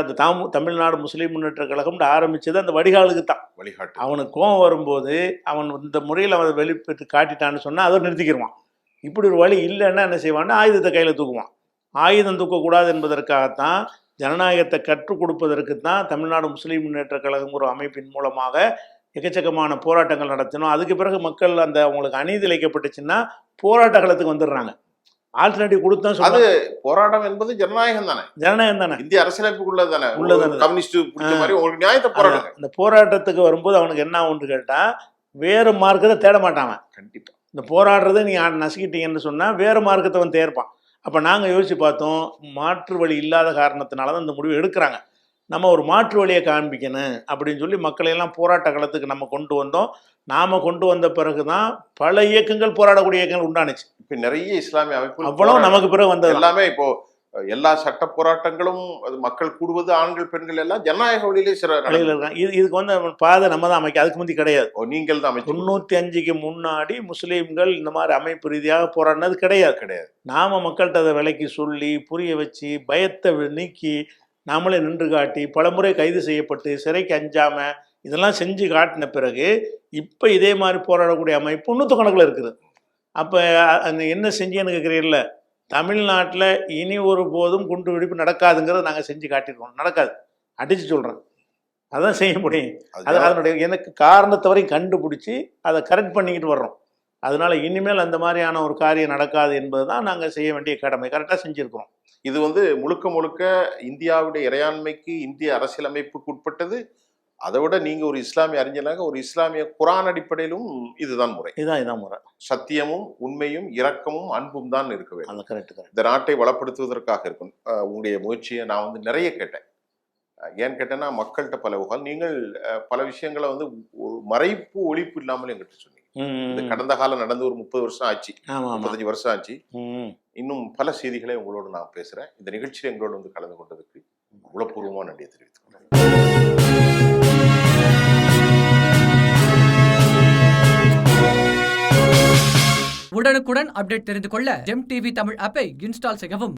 தமிழ்நாடு முஸ்லீம் முன்னேற்ற கழகம் ஆரம்பிச்சது அந்த வடிகாலுக்கு தான். அவனுக்கு கோபம் வரும்போது அவன் இந்த முறையில் அவன் வெளிப்பட்டு காட்டிட்டான்னு சொன்னா அதை நிறுத்திக்கிடுவான். இப்படி ஒரு வழி இல்லைன்னா என்ன செய்வான்னா, ஆயுதத்தை கையில் தூக்குவான். ஆயுதம் தூக்கக்கூடாது என்பதற்காகத்தான், ஜனநாயகத்தை கற்றுக் கொடுப்பதற்கு தான் தமிழ்நாடு முஸ்லீம் முன்னேற்ற கழகம் ஒரு அமைப்பின் மூலமாக எக்கச்சக்கமான போராட்டங்கள் நடத்தணும். அதுக்கு பிறகு மக்கள் அந்த அவங்களுக்கு அநீதி இழைக்கப்பட்டுச்சுன்னா போராட்ட களத்துக்கு வந்துடுறாங்க. ஆல்டர்னேட்டிவ் கொடுத்தா அது போராட்டம் என்பது ஜனநாயகம் தானே. ஜனநாயகம் தானே, இந்திய அரசியலமைப்புக்குள்ளது தானே. கம்யூனிஸ்ட் மாதிரி உங்களுக்கு நியாயத்தை போராடுங்க. இந்த போராட்டத்துக்கு வரும்போது அவனுக்கு என்ன ஒன்று கேட்டா, வேறு மார்க்கத்தை தேட மாட்டான். கண்டிப்பா இந்த போராடுறதை நீ நசுக்கிட்டீங்கன்னு சொன்னா வேறு மார்க்கத்தை அவன் தேர்ப்பான். அப்ப நாங்க யோசிச்சு பார்த்தோம், மாற்று வழி இல்லாத காரணத்தினால தான் இந்த முடிவு எடுக்கிறாங்க. நம்ம ஒரு மாற்று வழியை காண்பிக்கணும் அப்படின்னு சொல்லி மக்களையெல்லாம் போராட்ட களத்துக்கு நம்ம கொண்டு வந்தோம். நாம் கொண்டு வந்த பிறகு தான் பல இயக்கங்கள் போராடக்கூடிய இயக்கங்கள் உண்டானுச்சு. இப்ப நிறைய இஸ்லாமிய அமைப்புகள் அவ்வளவு நமக்கு பிறகு வந்தது எல்லாமே இப்போ எல்லா சட்ட போராட்டங்களும் அது மக்கள் கூடுவது ஆண்கள் பெண்கள் எல்லாம் ஜனநாயக வழியிலே சில வழியில் இருக்காங்க. இதுக்கு வந்து பாதை நம்ம தான் அமைக்க, அதுக்கு முந்தி கிடையாது. நீங்கள் தான் அமைச்சு 95க்கு முன்னாடி முஸ்லீம்கள் இந்த மாதிரி அமைப்பு ரீதியாக போராடினது கிடையாது. நாம மக்கள்கிட்ட அதை விலைக்கு சொல்லி புரிய வச்சு பயத்தை நீக்கி நாமளே நின்று காட்டி பலமுறை கைது செய்யப்பட்டு சிறைக்கு அஞ்சாம இதெல்லாம் செஞ்சு காட்டின பிறகு இப்போ இதே மாதிரி போராடக்கூடிய அமைப்பு 100 கணக்கில் இருக்குது. அப்போ என்ன செஞ்சேன்னு கேட்குறீங்கள, தமிழ்நாட்டில் இனி ஒரு போதும் குண்டு வெடிப்பு நடக்காதுங்கிறத நாங்கள் செஞ்சு காட்டியிருக்கோம். நடக்காது, அடித்து சொல்கிறேன். அதான் செய்ய முடியும். அதனுடைய எனக்கு காரணத்தை வரையும் கண்டுபிடிச்சி அதை கரெக்ட் பண்ணிக்கிட்டு வர்றோம். அதனால இனிமேல் அந்த மாதிரியான ஒரு காரியம் நடக்காது என்பது தான் நாங்கள் செய்ய வேண்டிய கடமை. கரெக்டாக செஞ்சுருக்கிறோம். இது வந்து முழுக்க முழுக்க இந்தியாவுடைய இறையாண்மைக்கு இந்திய அரசியலமைப்புக்கு உட்பட்டது. அதை விட நீங்க ஒரு இஸ்லாமிய அறிஞராக ஒரு இஸ்லாமிய குரான் அடிப்படையிலும் இதுதான் முறை. இதான் முறை. சத்தியமும் உண்மையும் இரக்கமும் அன்பும் தான் இருக்க வேண்டும். கரெக்ட். இந்த நாட்டை வளப்படுத்துவதற்காக இருக்கும் உங்களுடைய முயற்சியை நான் வந்து நிறைய கேட்டேன். ஏன்னு கேட்டேன்னா மக்கள்கிட்ட பல நீங்கள் பல விஷயங்களை வந்து ஒரு மறைப்பு ஒழிப்பு இல்லாமல் என்கிட்ட சொன்னீங்க. இந்த கடந்த காலம் நடந்து ஒரு 30 வருஷம் ஆச்சு, 35 வருஷம் ஆச்சு. இன்னும் பல செய்திகளை உங்களோடு நான் பேசுறேன். இந்த நிகழ்ச்சியில் எங்களோடு வந்து கலந்து கொண்டதுக்கு உளப்பூர்வமா நன்றியை தெரிவித்துக் கொள்கிறேன். உடனுக்குடன் அப்டேட் தெரிந்து கொள்ள ஜெம் டிவி தமிழ் ஆப்பை இன்ஸ்டால் செய்யவும்.